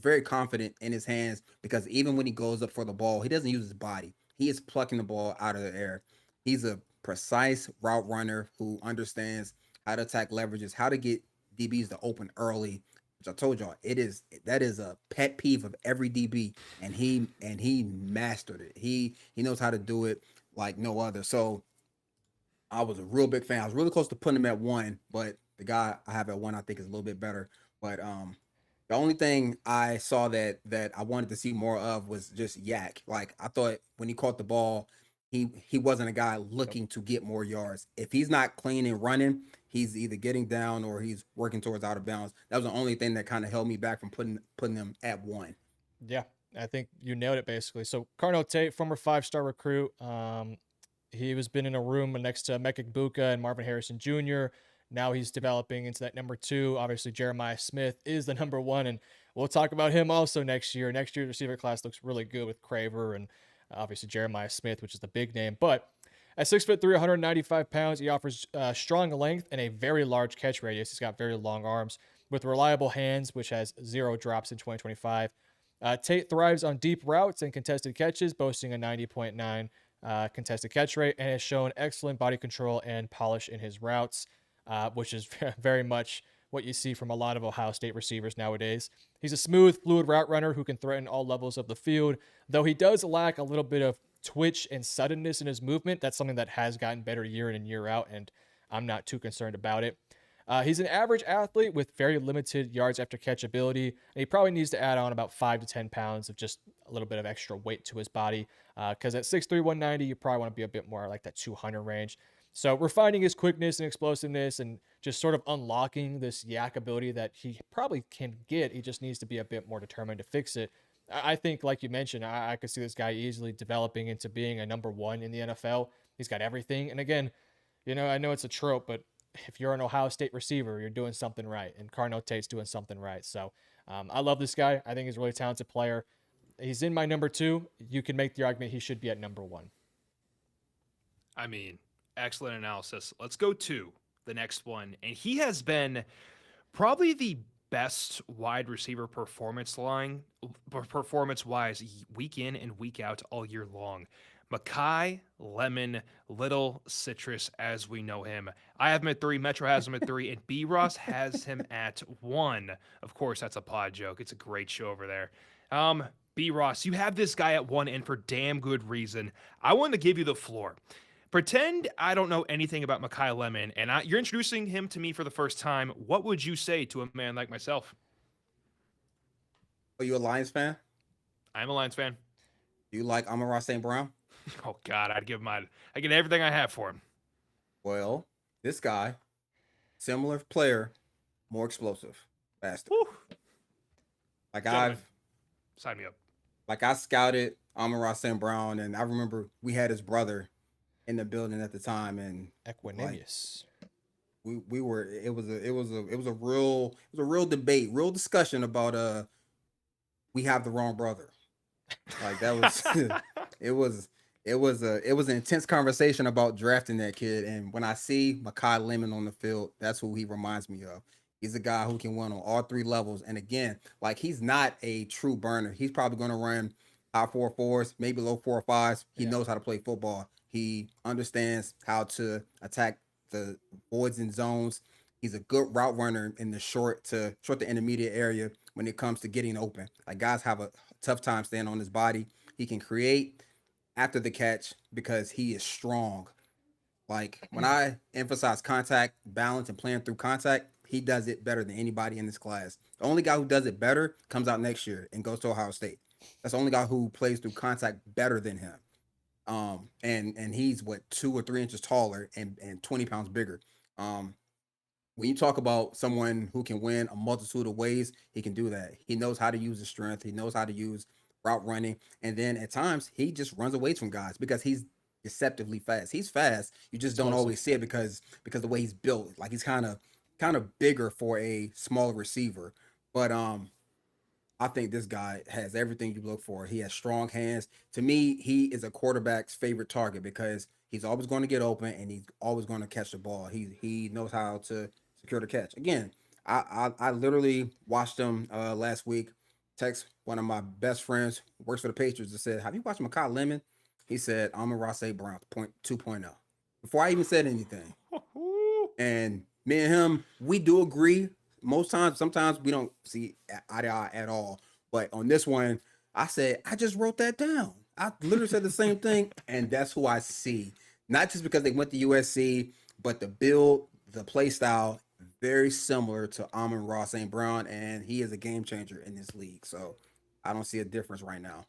very confident in his hands, because even when he goes up for the ball, he doesn't use his body. He is plucking the ball out of the air. He's a precise route runner who understands how to attack leverages, how to get DBs to open early. Which I told y'all, that is a pet peeve of every DB, and he mastered it. He knows how to do it like no other. So I was a real big fan. I was really close to putting him at 1, but the guy I have at 1 I think is a little bit better. But the only thing I saw that I wanted to see more of was just Yak. Like, I thought when he caught the ball, he wasn't a guy Yep. looking to get more yards. If he's not clean and running, he's either getting down or he's working towards out of bounds. That was the only thing that kind of held me back from putting him at 1. Yeah, I think you nailed it basically. So Carnell Tate, former 5-star recruit. He was been in a room next to Mekik Buka and Marvin Harrison Jr. Now he's developing into that number 2. Obviously, Jeremiah Smith is the number 1, and we'll talk about him also next year. Next year's receiver class looks really good with Craver and obviously Jeremiah Smith, which is the big name. But at 6'3", 195 pounds, he offers strong length and a very large catch radius. He's got very long arms. with reliable hands, which has 0 drops in 2025. Tate thrives on deep routes and contested catches, boasting a 90.9 contested catch rate, and has shown excellent body control and polish in his routes, which is very much what you see from a lot of Ohio State receivers nowadays. He's a smooth, fluid route runner who can threaten all levels of the field, though he does lack a little bit of twitch and suddenness in his movement. That's something that has gotten better year in and year out, and I'm not too concerned about it. He's an average athlete with very limited yards after catch ability, and he probably needs to add on about 5 to 10 pounds of just a little bit of extra weight to his body. Because at 6'3", 190, you probably want to be a bit more like that 200 range. So refining his quickness and explosiveness and just sort of unlocking this yak ability that he probably can get. He just needs to be a bit more determined to fix it. I think, like you mentioned, I could see this guy easily developing into being a number 1 in the NFL. He's got everything. And again, I know it's a trope, but if you're an Ohio State receiver, you're doing something right. And Carnell Tate's doing something right. So I love this guy. I think he's a really talented player. He's in my number 2. You can make the argument he should be at number 1. I mean, excellent analysis. Let's go to the next one. And he has been probably the best wide receiver performance-wise week in and week out all year long. Makai Lemon, Little Citrus as we know him. I have him at 3, Metro has him at 3, and B. Ross has him at 1. Of course, that's a pod joke. It's a great show over there. B. Ross, you have this guy at 1, and for damn good reason. I want to give you the floor. Pretend I don't know anything about Makai Lemon, and you're introducing him to me for the first time. What would you say to a man like myself? Are you a Lions fan? I'm a Lions fan. Do you like Amon-Ra St. Brown? Oh God, I'd get everything I have for him. Well, this guy, similar player, more explosive, faster. Whew. Like Gentlemen, sign me up. Like I scouted Amon-Ra St. Brown, and I remember we had his brother in the building at the time, and Equanimous. we were it was a real debate, real discussion about we have the wrong brother. Like that was it was an intense conversation about drafting that kid. And when I see Makai Lemon on the field, that's who he reminds me of. He's a guy who can win on all 3 levels. And again, like he's not a true burner. He's probably going to run high 4.4s, maybe low 4.5s. He knows how to play football. He understands how to attack the voids and zones. He's a good route runner in the short to intermediate area when it comes to getting open. Like guys have a tough time staying on his body. He can create after the catch because he is strong. Like when I emphasize contact, balance, and playing through contact, he does it better than anybody in this class. The only guy who does it better comes out next year and goes to Ohio State. That's the only guy who plays through contact better than him. And he's 2 or 3 inches taller and 20 pounds bigger. When you talk about someone who can win a multitude of ways, he can do that. He knows how to use his strength. He knows how to use route running. And then at times he just runs away from guys because he's deceptively fast. He's fast. You just don't always see it because the way he's built. Like he's kind of bigger for a smaller receiver. But I think this guy has everything you look for. He has strong hands. To me, he is a quarterback's favorite target because he's always going to get open and he's always going to catch the ball. He knows how to secure the catch. Again, I literally watched him last week. Text one of my best friends, works for the Patriots, and said, "Have you watched Makai Lemon?" He said, "Amon-Ra St. Brown 2.0." Before I even said anything. And me and him, we do agree. Most times, sometimes we don't see eye to eye at all. But on this one, I said, I just wrote that down. I literally said the same thing, and that's who I see. Not just because they went to USC, but the build, the play style, very similar to Amon-Ra St. Brown, and he is a game changer in this league. So I don't see a difference right now.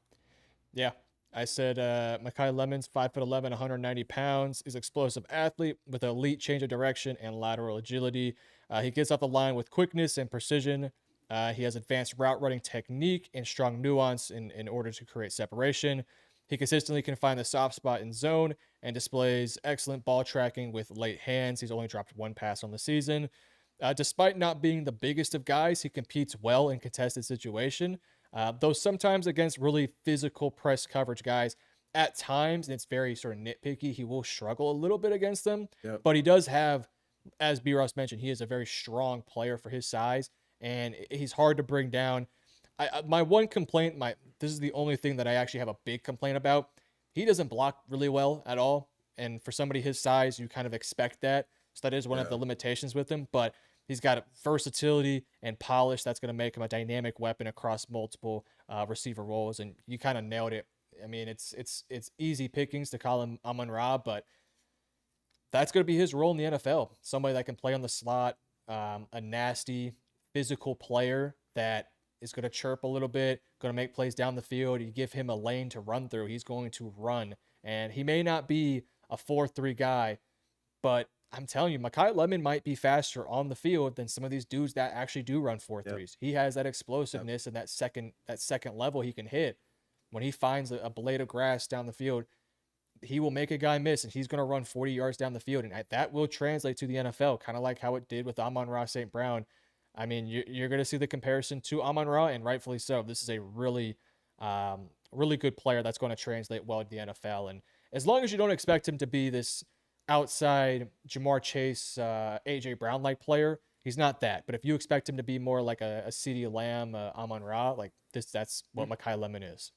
Yeah. I said Makai Lemon's 5'11", 190 pounds. He's an explosive athlete with elite change of direction and lateral agility. He gets off the line with quickness and precision. He has advanced route running technique and strong nuance in order to create separation. He consistently can find the soft spot in zone and displays excellent ball tracking with late hands. He's only dropped 1 pass on the season. Despite not being the biggest of guys, he competes well in contested situation. Though sometimes against really physical press coverage guys, at times, and it's very sort of nitpicky, he will struggle a little bit against them. Yep. But he does have, as B. Ross mentioned, he is a very strong player for his size. and he's hard to bring down. My one complaint, this is the only thing that I actually have a big complaint about. He doesn't block really well at all, and for somebody his size, you kind of expect that. So that is one of Yeah. the limitations with him, but he's got versatility and polish that's going to make him a dynamic weapon across multiple receiver roles, and you kind of nailed it. I mean, it's easy pickings to call him Amon-Ra, but that's going to be his role in the NFL. Somebody that can play on the slot, a nasty physical player that is going to chirp a little bit, going to make plays down the field. You give him a lane to run through, he's going to run. And he may not be a 4-3 guy, but I'm telling you, Mekhi Lemon might be faster on the field than some of these dudes that actually do run 4-3s. He has that explosiveness and that second level he can hit. When he finds a blade of grass down the field, he will make a guy miss, and he's going to run 40 yards down the field, and that will translate to the NFL, kind of like how it did with Amon-Ra St. Brown. I mean, you're going to see the comparison to Amon-Ra, and rightfully so. This is a really, really good player that's going to translate well to the NFL, and as long as you don't expect him to be this outside Jamar Chase, AJ Brown-like player, he's not that. But if you expect him to be more like a CeeDee Lamb, Amon-Ra, like that's what Mekhi Lemon is.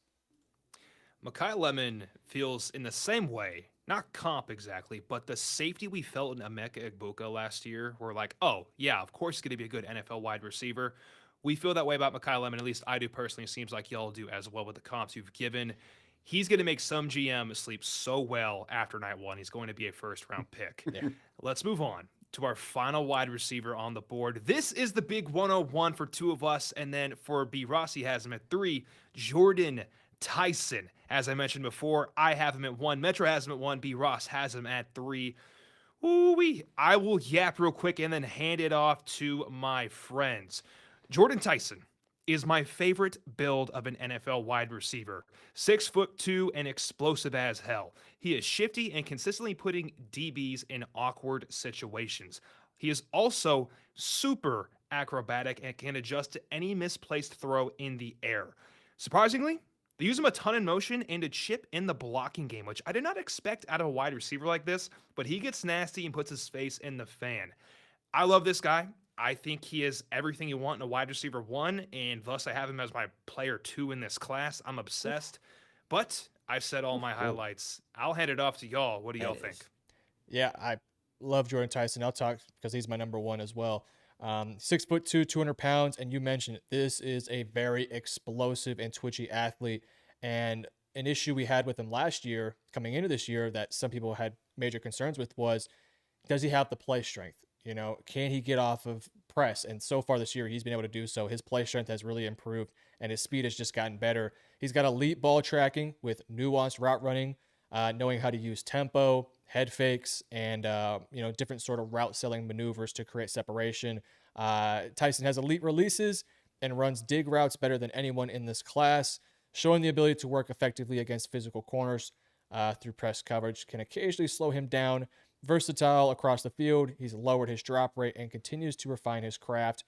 Mekhi Lemon feels in the same way, not comp exactly, but the safety we felt in Emeka Egbuka last year, we're like, oh, yeah, of course he's going to be a good NFL wide receiver. We feel that way about Mekhi Lemon, at least I do personally. It seems like y'all do as well with the comps you've given. He's going to make some GM sleep so well after night one. He's going to be a first-round pick. Yeah. Let's move on to our final wide receiver on the board. This is the big 101 for two of us, and then for B. Rossi has him at 3, Jordan Tyson. As I mentioned before, I have him at 1. Metro has him at 1. B. Ross has him at 3. Ooh-wee. I will yap real quick and then hand it off to my friends. Jordan Tyson is my favorite build of an NFL wide receiver. 6'2" and explosive as hell. He is shifty and consistently putting DBs in awkward situations. He is also super acrobatic and can adjust to any misplaced throw in the air. Surprisingly, they use him a ton in motion and a chip in the blocking game, which I did not expect out of a wide receiver like this, but he gets nasty and puts his face in the fan. I love this guy. I think he is everything you want in a wide receiver 1, and thus I have him as my player 2 in this class. I'm obsessed, but I've said all my highlights. I'll hand it off to y'all. What do y'all think? Yeah, I love Jordan Tyson. I'll talk because he's my number 1 as well. 6'2", 200 pounds, and you mentioned it. This is a very explosive and twitchy athlete. And an issue we had with him last year, coming into this year, that some people had major concerns with was, does he have the play strength? You know, can he get off of press? And so far this year, he's been able to do so. His play strength has really improved, and his speed has just gotten better. He's got elite ball tracking with nuanced route running, knowing how to use tempo, head fakes, and different sort of route selling maneuvers to create separation. Tyson has elite releases and runs dig routes better than anyone in this class, showing the ability to work effectively against physical corners through press coverage. Can occasionally slow him down. Versatile across the field. He's lowered his drop rate and continues to refine his craft.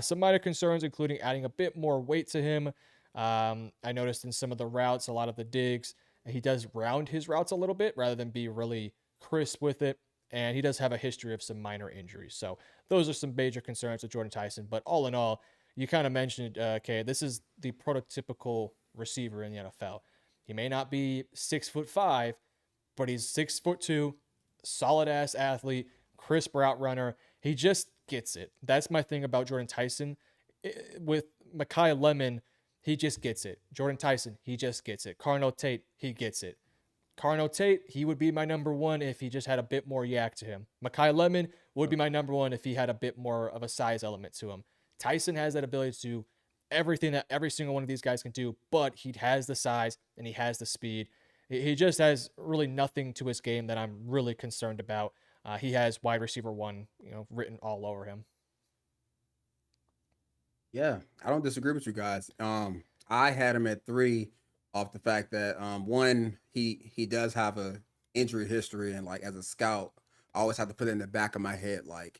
Some minor concerns, including adding a bit more weight to him. I noticed in some of the routes, a lot of the digs, he does round his routes a little bit rather than be really crisp with it. And he does have a history of some minor injuries. So those are some major concerns with Jordan Tyson. But all in all, you kind of mentioned, okay, this is the prototypical receiver in the NFL. He may not be 6'5", but he's 6'2", solid ass athlete, crisp route runner. He just gets it. That's my thing about Jordan Tyson. With Mekhi Lemon, he just gets it. Jordan Tyson, he just gets it. Carnell Tate, he gets it. Carnell Tate, he would be my number 1 if he just had a bit more yak to him. Mekhi Lemon would be my number 1 if he had a bit more of a size element to him. Tyson has that ability to do everything that every single one of these guys can do, but he has the size and he has the speed. He just has really nothing to his game that I'm really concerned about. He has wide receiver 1, written all over him. Yeah, I don't disagree with you guys. I had him at 3 off the fact that 1, he does have a injury history, and like as a scout, I always have to put it in the back of my head, like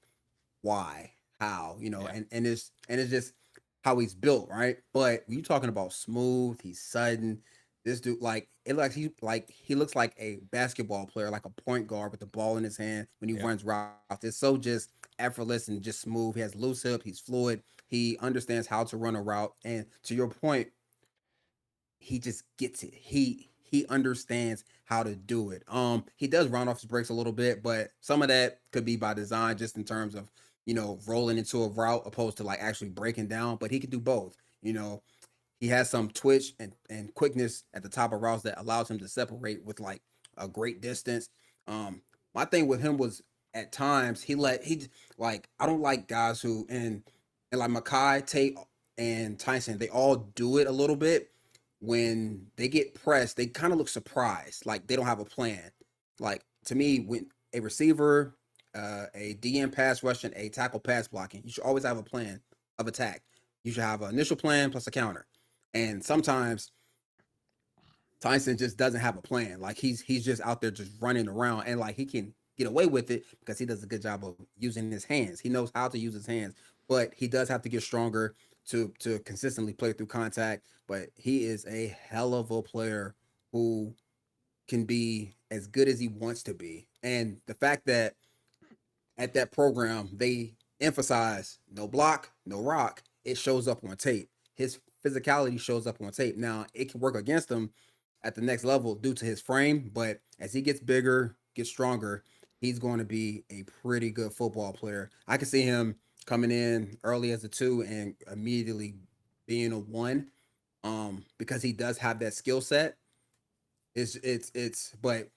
why, how, Yeah. and it's just how he's built, right? But when you talking about smooth, he's sudden. This dude, he looks like a basketball player, like a point guard with the ball in his hand when he Yeah. runs routes. It's so just effortless and just smooth. He has loose hip. He's fluid. He understands how to run a route, and to your point, he just gets it. He understands how to do it. He does run off his breaks a little bit, but some of that could be by design, just in terms of rolling into a route opposed to like actually breaking down. But he can do both. He has some twitch and quickness at the top of routes that allows him to separate with like a great distance. My thing with him was at times he like I don't like guys who and like Makai, Tate, and Tyson, they all do it a little bit. When they get pressed, they kind of look surprised, like they don't have a plan. Like to me, when a receiver, a DM pass rushing, a tackle pass blocking, you should always have a plan of attack. You should have an initial plan plus a counter. And sometimes Tyson just doesn't have a plan. Like he's just out there just running around, and like he can get away with it because he does a good job of using his hands. He knows how to use his hands, but he does have to get stronger to consistently play through contact. But he is a hell of a player who can be as good as he wants to be. And the fact that at that program they emphasize no block, no rock, it shows up on tape. His physicality shows up on tape. Now it can work against him at the next level due to his frame, but as he gets bigger, gets stronger, he's going to be a pretty good football player. I can see him coming in early as a 2 and immediately being a 1, because he does have that skill set. It's but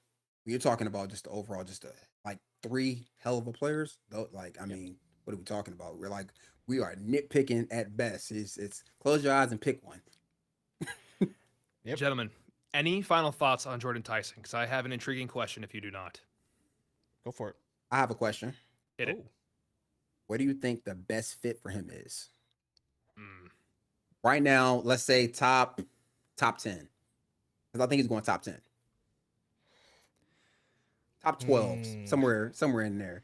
you're talking about just the overall, just like 3 hell of a players though. Like I mean, what are we talking about? We are nitpicking at best. It's close your eyes and pick one. Yep. Gentlemen, any final thoughts on Jordan Tyson? Because I have an intriguing question if you do not. Go for it. I have a question. Hit it. Where do you think the best fit for him is? Mm. Right now, let's say top 10. Because I think he's going top 10. Top 12, somewhere in there.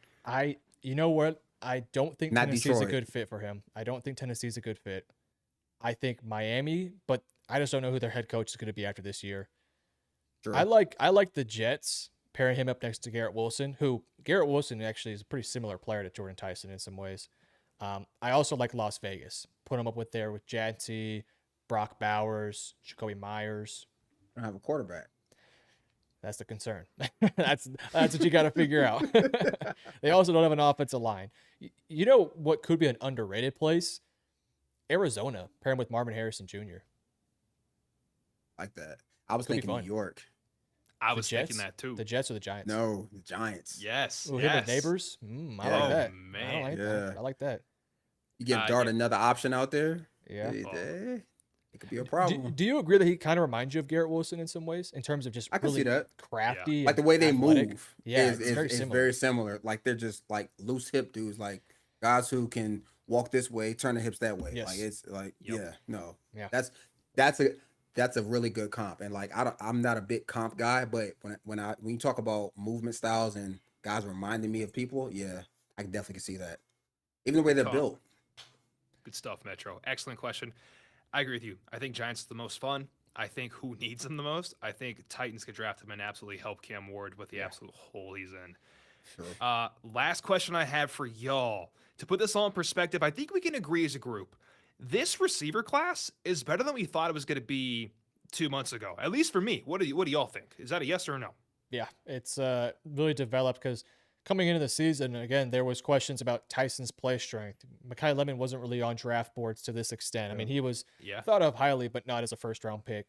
You know what? I don't think Not Tennessee's Detroit. a good fit for him. I don't think Tennessee's a good fit. I think Miami, but I just don't know who their head coach is going to be after this year. Sure. I like the Jets pairing him up next to Garrett Wilson, who Garrett Wilson actually is a pretty similar player to Jordan Tyson in some ways. I also like Las Vegas. Put him up with Janty, Brock Bowers, Jacoby Myers. I don't have a quarterback. That's the concern. that's what you got to figure out. They also don't have an offensive line. You know what could be an underrated place? Arizona, pair him with Marvin Harrison Jr. Like that. I was Could be thinking fun. New York. I The was Jets? thinking that too. The Jets or the Giants? No, the Giants. Yes. Ooh, yes. him with neighbors? I Yeah. like Oh, that. man. Yeah. I like that. You give Dart yeah. another option out there. Yeah. It could be a problem. Do you agree that he kind of reminds you of Garrett Wilson in some ways in terms of just I can really see that. crafty? Like the and way they athletic? move Yeah, is, it's is, very is similar. very similar. Like they're just like loose hip dudes, like guys who can walk this way, turn the hips that way. Yes. Like it's like Yep. Yeah. That's a really good comp. And like I'm not a big comp guy, but when you talk about movement styles and guys reminding me of people, yeah, I can definitely see that. Even the way they're Comp. built. Good stuff, Metro. Excellent question. I agree with you. I think Giants is the most fun. I think who needs them the most? I think Titans could draft him and absolutely help Cam Ward with the absolute hole he's in. Sure. Last question I have for y'all. To put this all in perspective, I think we can agree as a group. This receiver class is better than we thought it was going to be 2 months ago. At least for me. What do y'all think? Is that a yes or a no? Yeah, it's really developed because coming into the season, again, there was questions about Tyson's play strength. Mekhi Lemon wasn't really on draft boards to this extent. I mean, he was Yeah. thought of highly, but not as a first-round pick.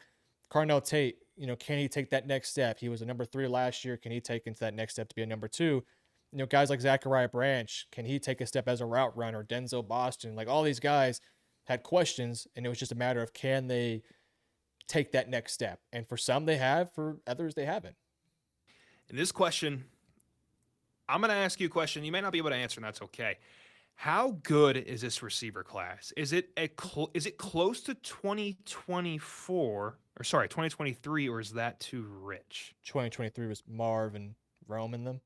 Carnell Tate, can he take that next step? He was a number 3 last year. Can he take into that next step to be a number 2? Guys like Zachariah Branch, can he take a step as a route runner? Denzel Boston, like all these guys had questions, and it was just a matter of can they take that next step? And for some they have, for others they haven't. In this question, I'm going to ask you a question. You may not be able to answer, and that's okay. How good is this receiver class? Is it close to 2023, or is that too rich? 2023 was Marv and Rome in them.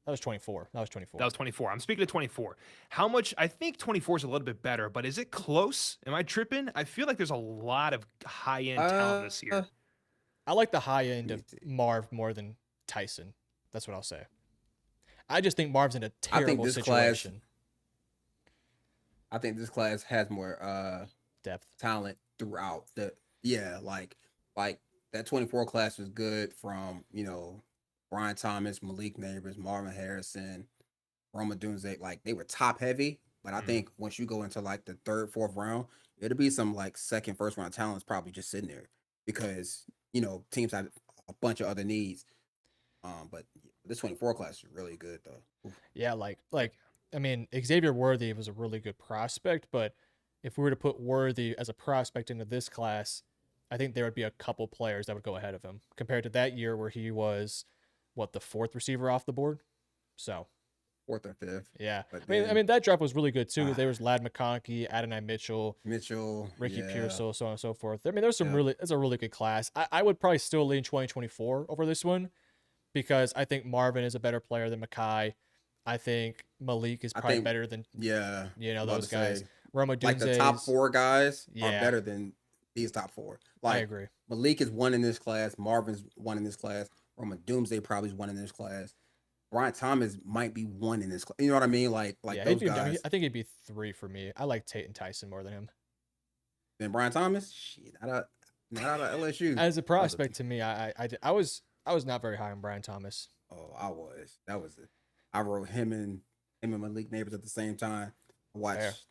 That was 24. That was 24. I'm speaking of 24. How much? I think 24 is a little bit better, but is it close? Am I tripping? I feel like there's a lot of high-end talent this year. I like the high end of Marv more than Tyson. That's what I'll say. I just think Marv's in a terrible this situation. I think this class has more Depth. talent throughout the like that 24 class was good from Brian Thomas, Malik Neighbors, Marvin Harrison, Roma Dunze. Like they were top heavy, but I Mhm. think once you go into like the third, fourth round, it'll be some like second, first round talents probably just sitting there because teams have a bunch of other needs. But this 24 class is really good though. Oof. Yeah, like I mean, Xavier Worthy was a really good prospect, but if we were to put Worthy as a prospect into this class, I think there would be a couple players that would go ahead of him compared to that year where he was what, the fourth receiver off the board. So Fourth or fifth. yeah, But I mean then that draft was really good too. ah, There was Lad McConkey, Adonai Mitchell, Mitchell, Ricky yeah, Pearsall, so on and so forth. I mean, there's some yeah. really, it's a really good class. I would probably still lean 2024 over this one because I think Marvin is a better player than Makai. I think Malik is I probably think better than yeah. About those to guys. say Roma like the top Dunze's, four guys are yeah, better than these top four. I Like agree. Malik is one in this class, Marvin's one in this class, Roma Doomsday probably is one in this class. Brian Thomas might be one in this class. You know what I mean? Like Yeah, those I mean, guys. I think he'd be 3 for me. I like Tate and Tyson more than him Then Brian Thomas, shit, not out of LSU. as a That was a prospect. To me, I was not very high on Brian Thomas. oh, I was. That was it. I wrote him and Malik Neighbors at the same time. I Fair. watched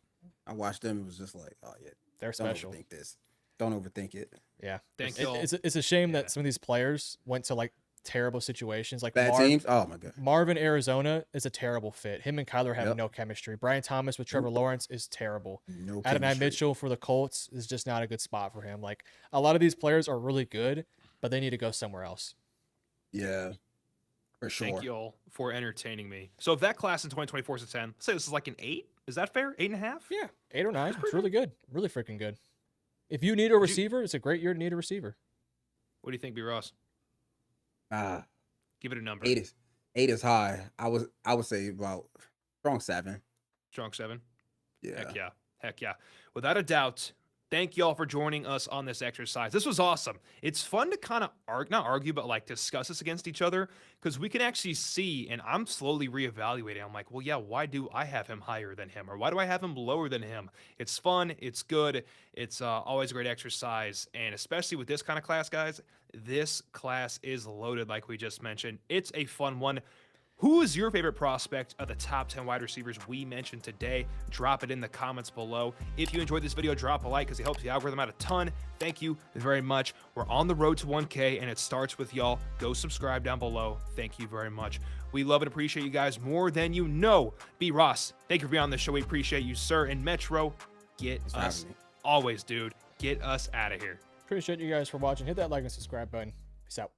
I watched them. It was just like, oh yeah, They're don't special. overthink this. Don't overthink it. Yeah, Thank It- y'all. it's a shame Yeah. that some of these players went to like terrible situations. Like Bad teams. Oh my god. Marvin, Arizona is a terrible fit. Him and Kyler have Yep. no chemistry. Brian Thomas with Trevor Nope. Lawrence is terrible. No Adonai chemistry. Mitchell for the Colts is just not a good spot for him. Like a lot of these players are really good, but they need to go somewhere else. Yeah, for sure. Thank you all for entertaining me. So if that class in 2024 is a 10, let's say this is like an 8. Is that fair? 8.5? Yeah, 8 or 9. pretty It's really good. Really freaking good. If you need a receiver, it's a great year to need a receiver. What do you think, B. Ross? Ah, Give it a number. eight is high. I would say about strong 7. Strong 7. Yeah. Heck yeah. Heck yeah. Without a doubt, thank y'all for joining us on this exercise. This was awesome. It's fun to kind of not argue, but like discuss this against each other because we can actually see, and I'm slowly reevaluating. I'm like, well, yeah, why do I have him higher than him? Or why do I have him lower than him? It's fun. It's good. It's always a great exercise. And especially with this kind of class, guys, this class is loaded, like we just mentioned. It's a fun one. Who is your favorite prospect of the top 10 wide receivers we mentioned today? Drop it in the comments below. If you enjoyed this video, drop a like because it helps the algorithm out a ton. Thank you very much. We're on the road to 1K and it starts with y'all. Go subscribe down below. Thank you very much. We love and appreciate you guys more than you know. B. Ross, thank you for being on the show. We appreciate you, sir. And Metro, get Thanks for us, having me. always, dude, get us out of here. Appreciate you guys for watching. Hit that like and subscribe button. Peace out.